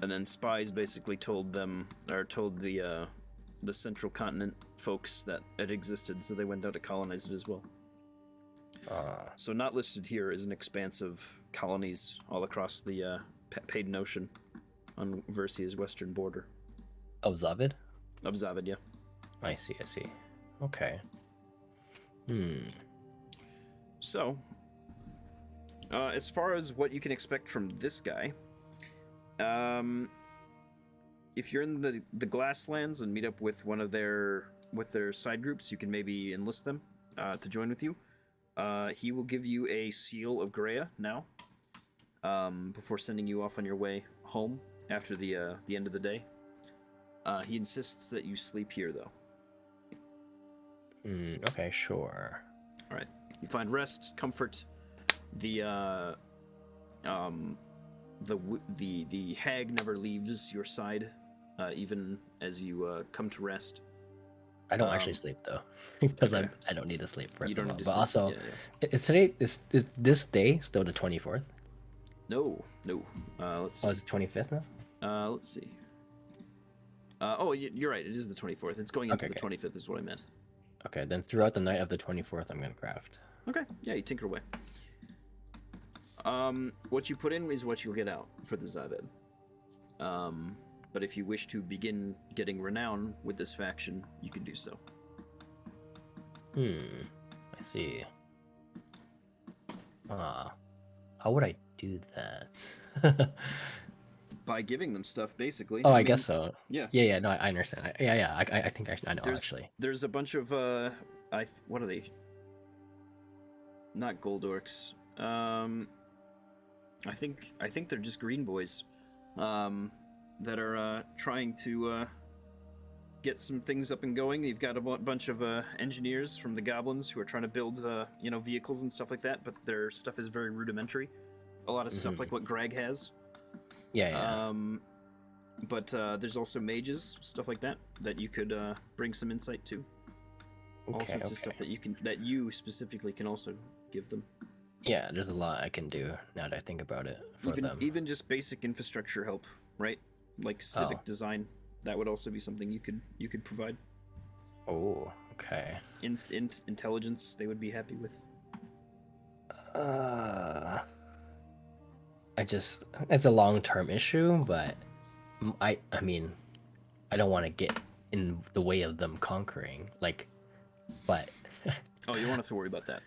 And then spies basically told them, or told the central continent folks that it existed, so they went out to colonize it as well. So not listed here is an expanse of colonies all across the Paden Ocean on Versia's western border. Of Zaved? Of Zaved, yeah. I see. Okay. So, as far as what you can expect from this guy, if you're in the Glasslands and meet up with one of their side groups, you can maybe enlist them to join with you. He will give you a seal of Grea now, before sending you off on your way home. after the end of the day. He insists that you sleep here, though. Okay, sure. All right. You find rest, comfort. The hag never leaves your side, even as you come to rest. I don't actually Um, sleep though, because okay. I don't need to sleep You first of don't all. need to But sleep. also, Yeah. is today is this day still the 24th? No. Let's see. Oh, is it 25th now? Let's see. You're right. It is the 24th. It's going into Okay, the 25th, is what I meant. Okay, then throughout the night of the 24th, I'm gonna craft. Okay. Yeah, you tinker away. What you put in is what you'll get out for the Zaved. But if you wish to begin getting renown with this faction, you can do so. I see. How would I do that? By giving them stuff, basically. Oh, I mean, guess so. Yeah. Yeah. No, I understand. I think I know actually. There's a bunch of what are they? Not gold orcs. I think they're just green boys, that are trying to get some things up and going. You've got a bunch of engineers from the goblins who are trying to build vehicles and stuff like that, but their stuff is very rudimentary. A lot of stuff like what Greg has. Yeah. But there's also mages, stuff like that you could bring some insight to. All sorts of stuff that you specifically can also give them. Yeah, there's a lot I can do now that I think about it for them. Even just basic infrastructure help, right? Like civic design, that would also be something you could provide. Oh, okay. Intelligence, they would be happy with. It's a long-term issue, but I mean, I don't want to get in the way of them conquering. But Oh, you won't have to worry about that.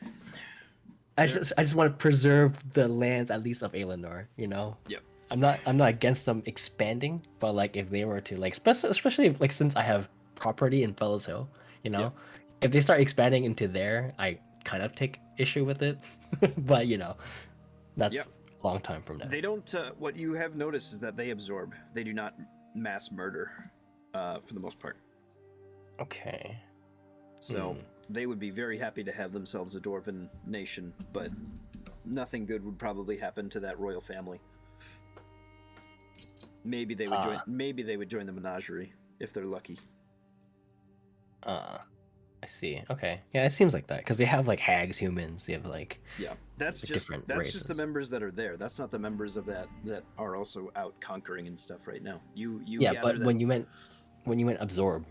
I just want to preserve the lands at least of Aelinor. Yep. I'm not against them expanding, but if they were to especially since I have property in Fellows Hill, Yeah. if they start expanding into there, I kind of take issue with it. But that's Yep. a long time from now. They don't. What you have noticed is that they absorb. They do not mass murder, for the most part. Okay. So they would be very happy to have themselves a dwarven nation, but nothing good would probably happen to that royal family. Maybe they would join. Maybe they would join the menagerie if they're lucky. I see. Okay. Yeah, it seems like that because they have hags, humans. They have Yeah, that's just different just races. the members that are there. That's not the members of that are also out conquering and stuff right now. You yeah, gather but that- when you went absorb,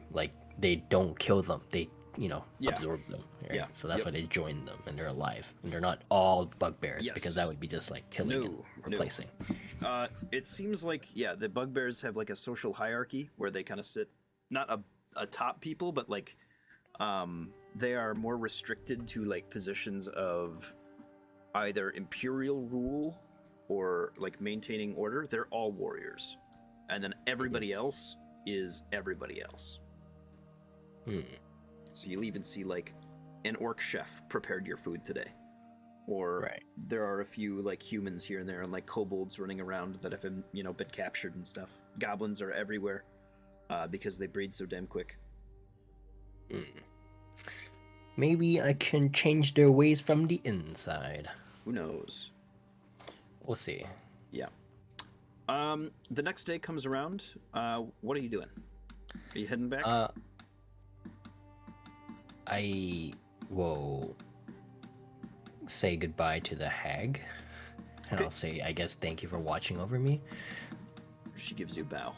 they don't kill them. They Yeah. absorb them. Right? Yeah. So that's Yep. why they join them and they're alive and they're not all bugbears because Yes. that would be just killing and No. replacing. It seems like the bugbears have a social hierarchy where they kind of sit not a top people, but they are more restricted to positions of either imperial rule or maintaining order. They're all warriors, and then everybody else is everybody else. So you'll even see an orc chef prepared your food today, or Right. there are a few humans here and there and kobolds running around that have been been captured and stuff. Goblins are everywhere because they breed so damn quick. Maybe I can change their ways from the inside. Who knows? We'll see. Yeah. The next day comes around. What are you doing? Are you heading back? I will say goodbye to the hag, and Okay. I'll say, I guess, thank you for watching over me. She gives you a bow.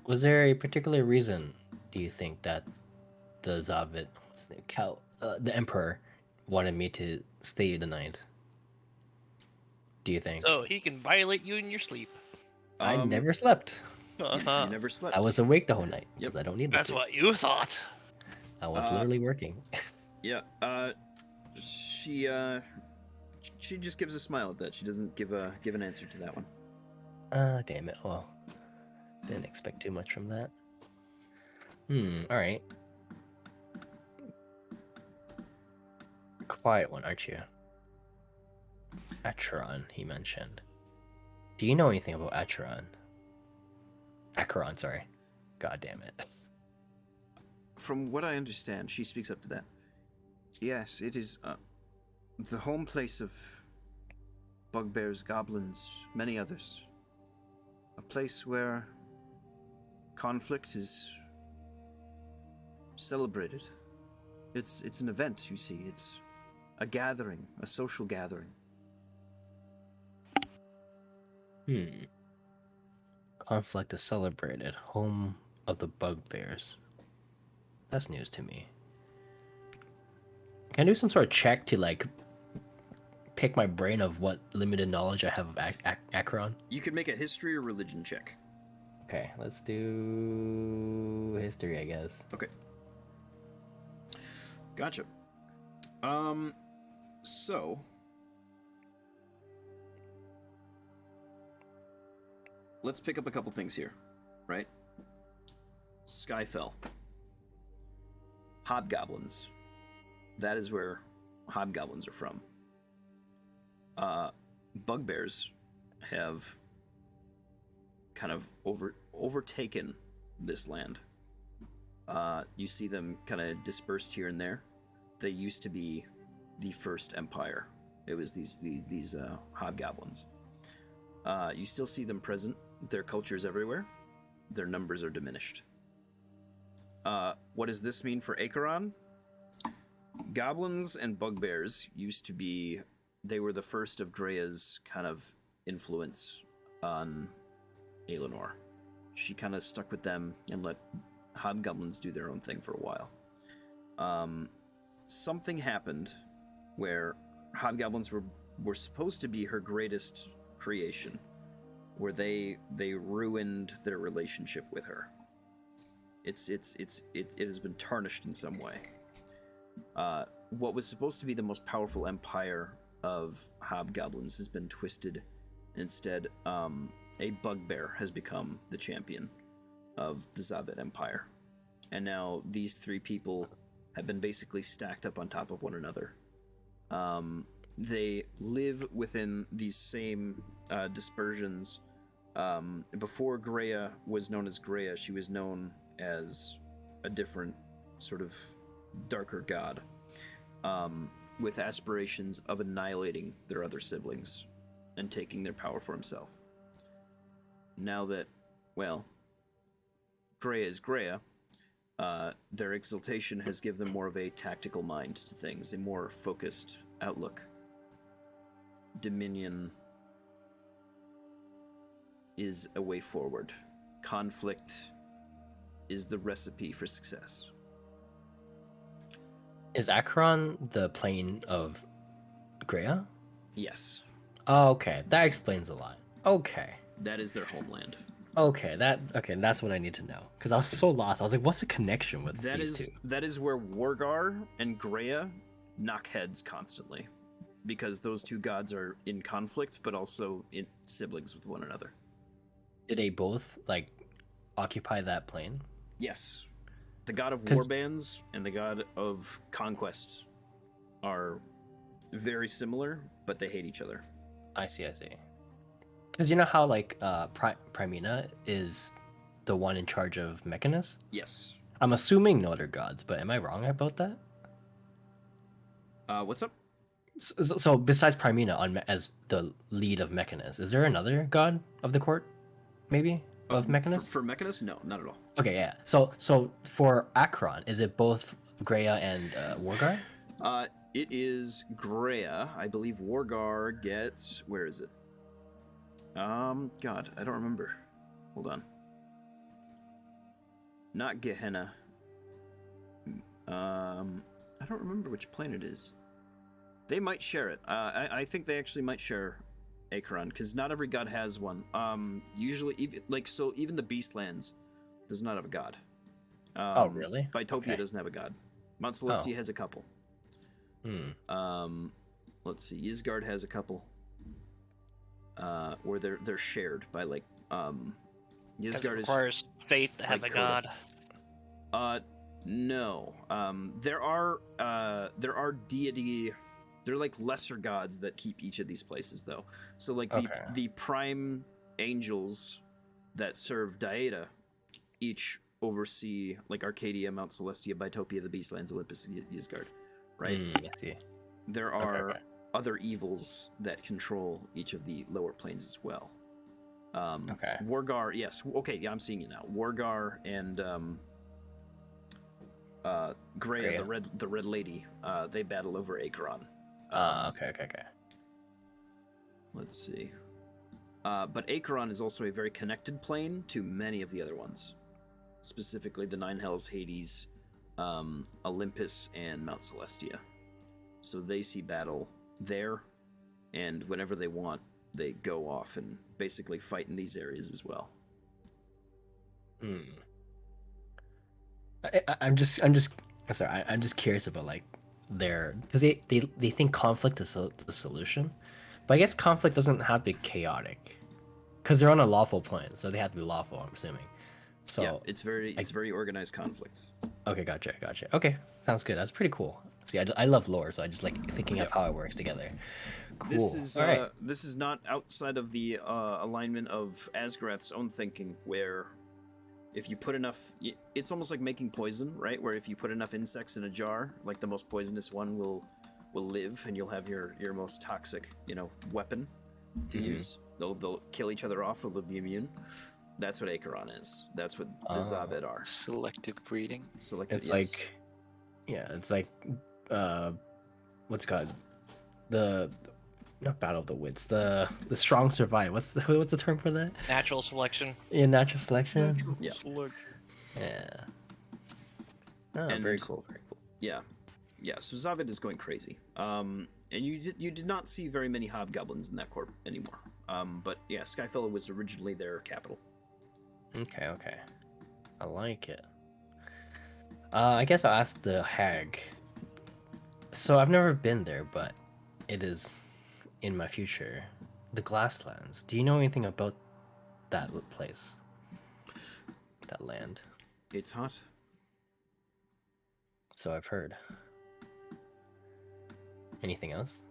Was there a particular reason, do you think, that the Zavit, the Emperor, wanted me to stay the night? Do you think? So he can violate you in your sleep. I never slept. You never slept. I was awake the whole night because Yep. I don't need to That's sleep. what you thought. I was literally working. Yeah. She just gives a smile at that. She doesn't give an answer to that one. Damn it. Well, didn't expect too much from that. All right. Quiet one, aren't you? Acheron, he mentioned. Do you know anything about Acheron? Acheron, sorry. God damn it. From what I understand, she speaks up to that. Yes, it is the home place of bugbears, goblins, many others. A place where conflict is celebrated. It's an event, you see. It's a gathering, a social gathering. Conflict is celebrated. Home of the bugbears. That's news to me. Can I do some sort of check to like pick my brain of what limited knowledge I have of Acheron? You could make a history or religion check. Okay, let's do history, I guess. Okay. Gotcha. So let's pick up a couple things here, right? Skyfell. Hobgoblins. That is where hobgoblins are from. Bugbears have kind of overtaken this land. You see them kind of dispersed here and there. They used to be the first empire. It was these hobgoblins. You still see them present. Their culture's everywhere. Their numbers are diminished. What does this mean for Acheron? Goblins and bugbears used to be... They were the first of Grea's kind of influence on Aelinor. She kind of stuck with them and let hobgoblins do their own thing for a while. Something happened where hobgoblins were supposed to be her greatest creation, where they ruined their relationship with her. It has been tarnished in some way. What was supposed to be the most powerful empire of hobgoblins has been twisted. Instead, a bugbear has become the champion of the Zavet Empire. And now these three people have been basically stacked up on top of one another. They live within these same dispersions. Before Grea was known as Grea, she was known as a different sort of darker god, with aspirations of annihilating their other siblings and taking their power for himself. Now that, well, Grea is Grea, their exaltation has given them more of a tactical mind to things, a more focused outlook. Dominion is a way forward. Conflict is the recipe for success. Is Acheron the plane of Grea? Yes, Oh, okay. That explains a lot. Okay. that is their homeland. Okay, that's what I need to know. Because I was so lost. I was like, what's the connection with these two? That is where Wargar and Grea knock heads constantly, because those two gods are in conflict, but also in siblings with one another. Did they both, like, occupy that plane? Yes, the god of 'Cause- warbands and the god of conquest are very similar, but they hate each other. I see. Because you know how, like, Primina is the one in charge of Mechanus? Yes. I'm assuming no other gods, but am I wrong about that? What's up? So besides Primina as the lead of Mechanus, is there another god of the court, maybe, of Mechanus? For Mechanus? No, not at all. Okay, yeah. So for Acheron, is it both Grea and Wargar? It is Grea. I believe Wargar gets... Where is it? God, I don't remember. Hold on. Not Gehenna. I don't remember which plane it is. They might share it. I think they actually might share Acheron, because not every god has one. Usually, even the Beastlands does not have a god. Oh, really? Bitopia Okay. doesn't have a god. Mount Celestia has a couple. Let's see. Ysgard has a couple. Where they're shared by like Because it Ysgard is requires faith to have like a god. no. There are deity. They're like lesser gods that keep each of these places though. So like Okay. the prime angels that serve Daeta each oversee like Arcadia, Mount Celestia, Bitopia, the Beastlands, Olympus, and Ysgard, right? I see. There Okay, are okay. other evils that control each of the lower planes as well. Okay. Wargar, yes. Okay, yeah, I'm seeing it now. Wargar and Greya, Greya. the red lady, they battle over Acheron. Okay. Let's see. But Acheron is also a very connected plane to many of the other ones, specifically the Nine Hells, Hades, Olympus, and Mount Celestia. So they see battle there, and whenever they want, they go off and basically fight in these areas as well. I'm just sorry. I'm just curious about like their because they think conflict is the solution, but I guess conflict doesn't have to be chaotic because they're on a lawful plane, so they have to be lawful. I'm assuming. So Yeah, it's very organized conflict. okay, gotcha. Okay, sounds good. That's pretty cool. See, I love lore, so I just like thinking of Yep. how it works together. Cool. This is All right. this is not outside of the alignment of Asgarath's own thinking, where if you put enough, it's almost like making poison, right? Where if you put enough insects in a jar, like the most poisonous one will live, and you'll have your most toxic, weapon to Mhm. use. They'll kill each other off, or they'll be immune. That's what Acheron is. That's what the Oh. Zavid are. Selective breeding. Selected, It's yes. like, yeah, it's like, what's it called? The not battle of the wits. The strong survive. What's the term for that? Natural selection. Yeah, natural selection. Yeah. Yeah. Oh, And- very cool. Very cool. Yeah, so Zavid is going crazy. And you did not see very many hobgoblins in that corp anymore. But yeah, Skyfellow was originally their capital. Okay. I like it. I guess I'll ask the hag. So I've never been there, but it is in my future. The Glasslands. Do you know anything about that place? That land? It's hot. So I've heard. Anything else?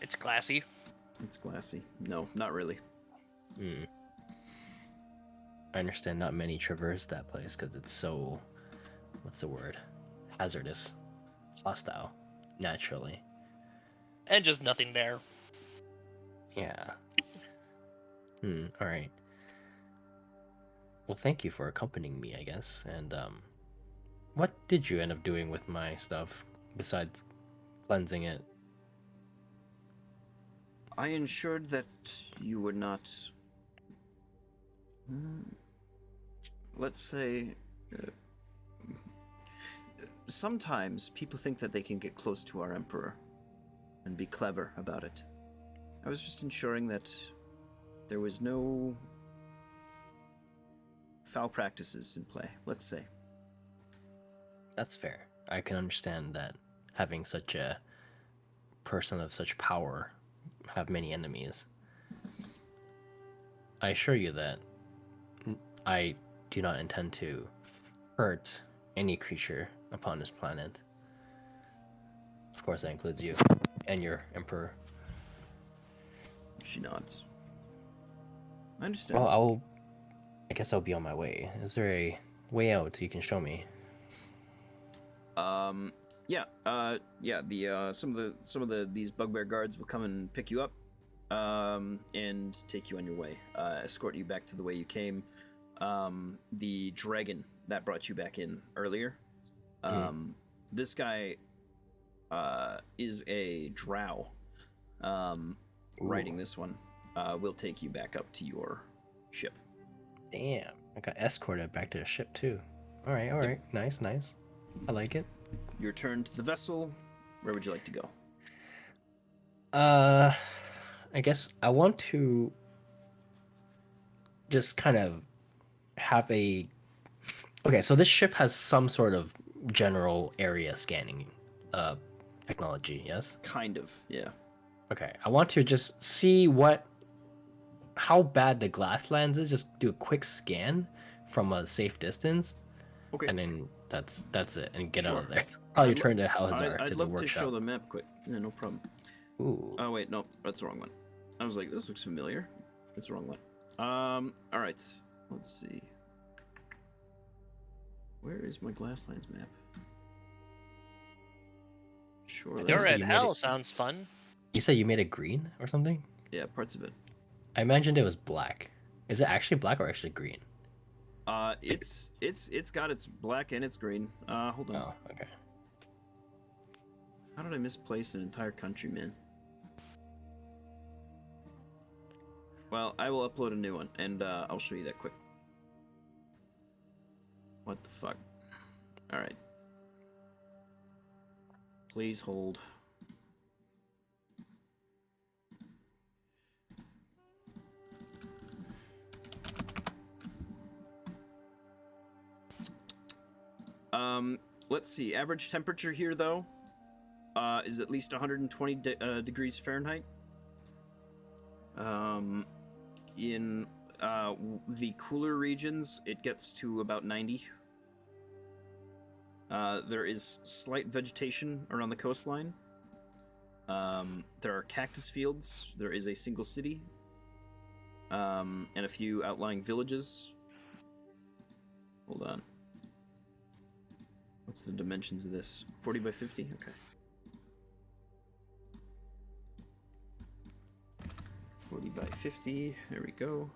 It's glassy. It's glassy. No, not really. Hmm. I understand not many traverse that place because it's so, what's the word? Hazardous. Hostile. Naturally. And just nothing there. Yeah. Alright. Well, thank you for accompanying me, I guess. And, what did you end up doing with my stuff besides cleansing it? I ensured that you were not. Let's say. Sometimes people think that they can get close to our Emperor and be clever about it. I was just ensuring that there was no foul practices in play, let's say. That's fair. I can understand that having such a person of such power have many enemies. I assure you that I do not intend to hurt any creature upon this planet. Of course, that includes you and your emperor. She nods. I understand. Well, I guess I'll be on my way. Is there a way out you can show me? Some of these bugbear guards will come and pick you up, and take you on your way. Escort you back to the way you came. The dragon that brought you back in earlier. This guy, is a drow. Riding this one, will take you back up to your ship. Damn, I got escorted back to the ship too. All right, nice. I like it. Your turn to the vessel. Where would you like to go? I guess I want to just kind of have a. Okay, so this ship has some sort of general area scanning technology, yes? Kind of, yeah. Okay, I want to just see how bad the Glasslands is. Just do a quick scan from a safe distance, Okay. and then that's it, and get out of Sure. there. Probably I'd turn to Halazar I'd to the love to workshop. show the map quick. Yeah, no problem. Ooh. Oh wait, no, that's the wrong one. I was like, this looks familiar. It's the wrong one. All right. Let's see. Where is my Glasslands map? Sure. I Your think Red you made Hell it- sounds fun. You said you made it green or something? Yeah, parts of it. I imagined it was black. Is it actually black or actually green? It's got its black and its green. Hold on. Oh, okay. How did I misplace an entire country, man? Well, I will upload a new one, and I'll show you that quick. What the fuck? Alright. Please hold. Let's see. Average temperature here, though, is at least 120 degrees Fahrenheit. In the cooler regions, it gets to about 90. There is slight vegetation around the coastline. There are cactus fields. There is a single city. And a few outlying villages. Hold on. What's the dimensions of this? 40 by 50? Okay. 40 by 50. There we go.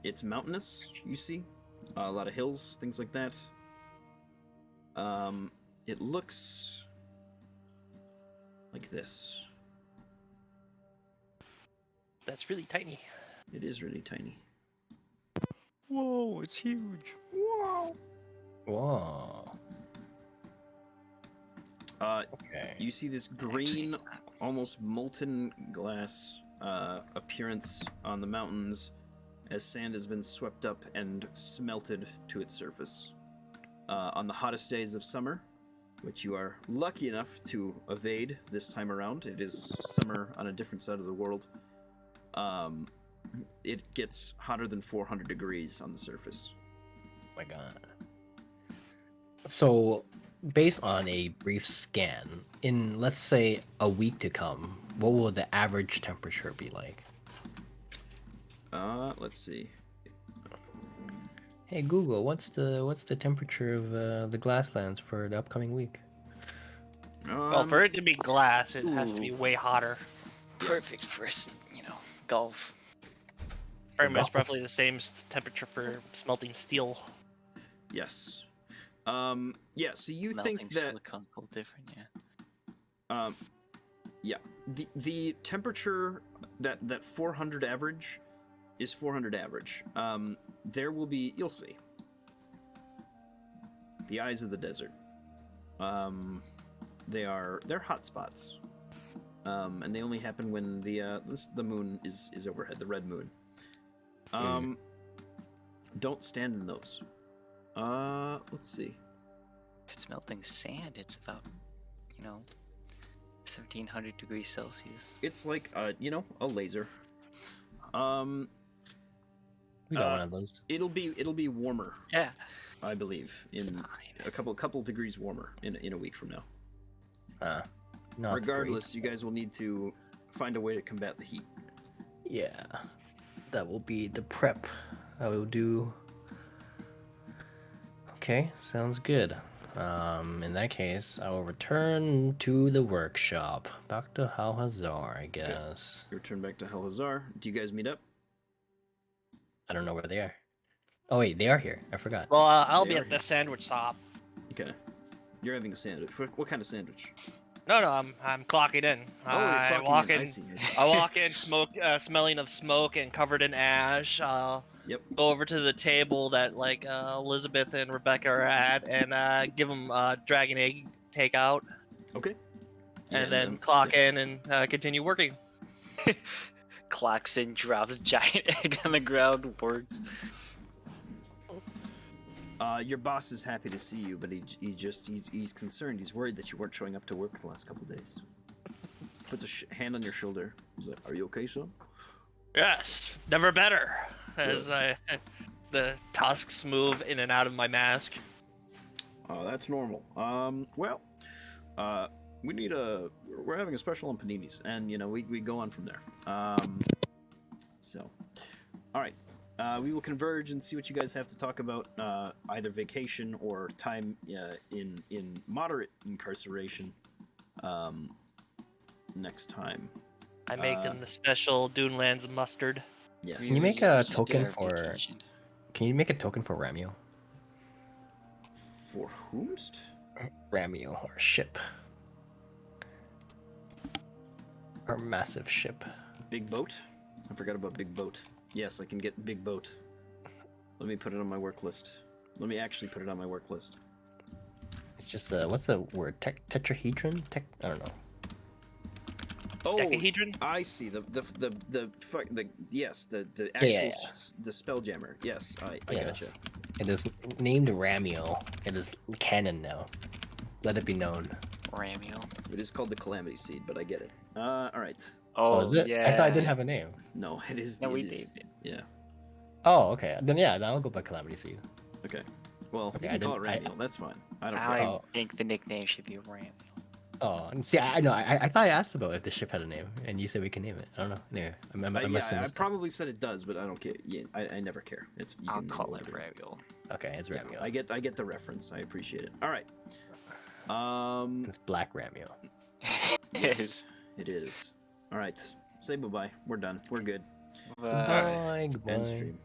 It's mountainous, you see. A lot of hills, things like that. It looks like this. That's really tiny. It is really tiny. Whoa, it's huge. Whoa! Whoa. Okay. You see this Actually, green, it's not. almost molten glass appearance on the mountains as sand has been swept up and smelted to its surface. On the hottest days of summer, which you are lucky enough to evade this time around, it is summer on a different side of the world. It gets hotter than 400 degrees on the surface. Oh my god. So, based on a brief scan, in let's say a week to come, what will the average temperature be like? Let's see. Hey Google, what's the temperature of the Glasslands for the upcoming week? Well, for it to be glass, it has to be Ooh. way hotter. Perfect for golf. Pretty much golf. roughly the same temperature for smelting steel. Yes. Yeah, so you Melting think that silicone's a little different, yeah. yeah, the temperature that 400 average is 400 average. There will be, you'll see, the eyes of the desert. They're hot spots, and they only happen when the moon is overhead, the red moon. Don't stand in those. Let's see. If it's melting sand, it's about, 1700 degrees Celsius. It's like a laser. We got one of those. It'll be warmer, Yeah. I believe, in Fine. a couple degrees warmer in a week from now. Not Regardless, great. you guys will need to find a way to combat the heat. Yeah, that will be the prep I will do. Okay, sounds good. In that case, I will return to the workshop. Back to Halhazar, I guess. You return back to Helhazar. Do you guys meet up? I don't know where they are. Oh wait, they are here. I forgot. Well, I'll They be are at the here. sandwich shop. Okay. You're having a sandwich. What kind of sandwich? No, I'm clocking in. Oh, you're I clocking walk in. in. I see. I see. I walk in, smelling of smoke and covered in ash. I'll Yep. go over to the table that Elizabeth and Rebecca are at, and give them dragon egg takeout, Okay. and then clock in and continue working. Clocks in, drops giant egg on the ground, word. Your boss is happy to see you, but he's concerned. He's worried that you weren't showing up to work the last couple days. Puts a hand on your shoulder. He's like, "Are you okay, son?" Yes, never better. As the tusks move in and out of my mask. That's normal. Well, we need we're having a special on paninis, and you know we go on from there. So, all right. We will converge and see what you guys have to talk about, either vacation or time in moderate incarceration. Next time. I make them the special Dunelands mustard. Yes. Can you make a Just token their for? vacation. Can you make a token for Ramio? For whomst? Ramio or ship. Or massive ship. Big boat? I forgot about big boat. Yes, I can get big boat. Let me put it on my work list. Let me actually put it on my work list. It's just what's the word? Tetrahedron? I don't know. Oh, Decahedron? I see. The yes, the Yeah, actual yeah. the spelljammer. Yes, I Yes. gotcha. It is named Ramio. It is canon now. Let it be known. Ramio. It is called the Calamity Seed, but I get it. All right. Oh, is it? yeah. I thought I didn't have a name. No, it is. No, it we is- named it. Yeah. Oh, okay. Then yeah, then I'll go by Calamity Seed. Okay. Well, Okay, you I can call it didn't- Ramiel. That's fine. I don't I care. Oh. think the nickname should be Ramio. Oh, and see, I know. I thought I asked about if the ship had a name, and you said we can name it. I don't know. Anyway, I Yeah, must have I missed that. probably said it does, but I don't care. Yeah, I never care. It's you I'll can name call it whatever. Ramio. Okay, it's Yeah, Ramio. I get the reference. I appreciate it. All right. It's Black Ramio. Yes. It is. All right. Say bye-bye. We're done. We're good. But Goodbye. End Goodbye. stream.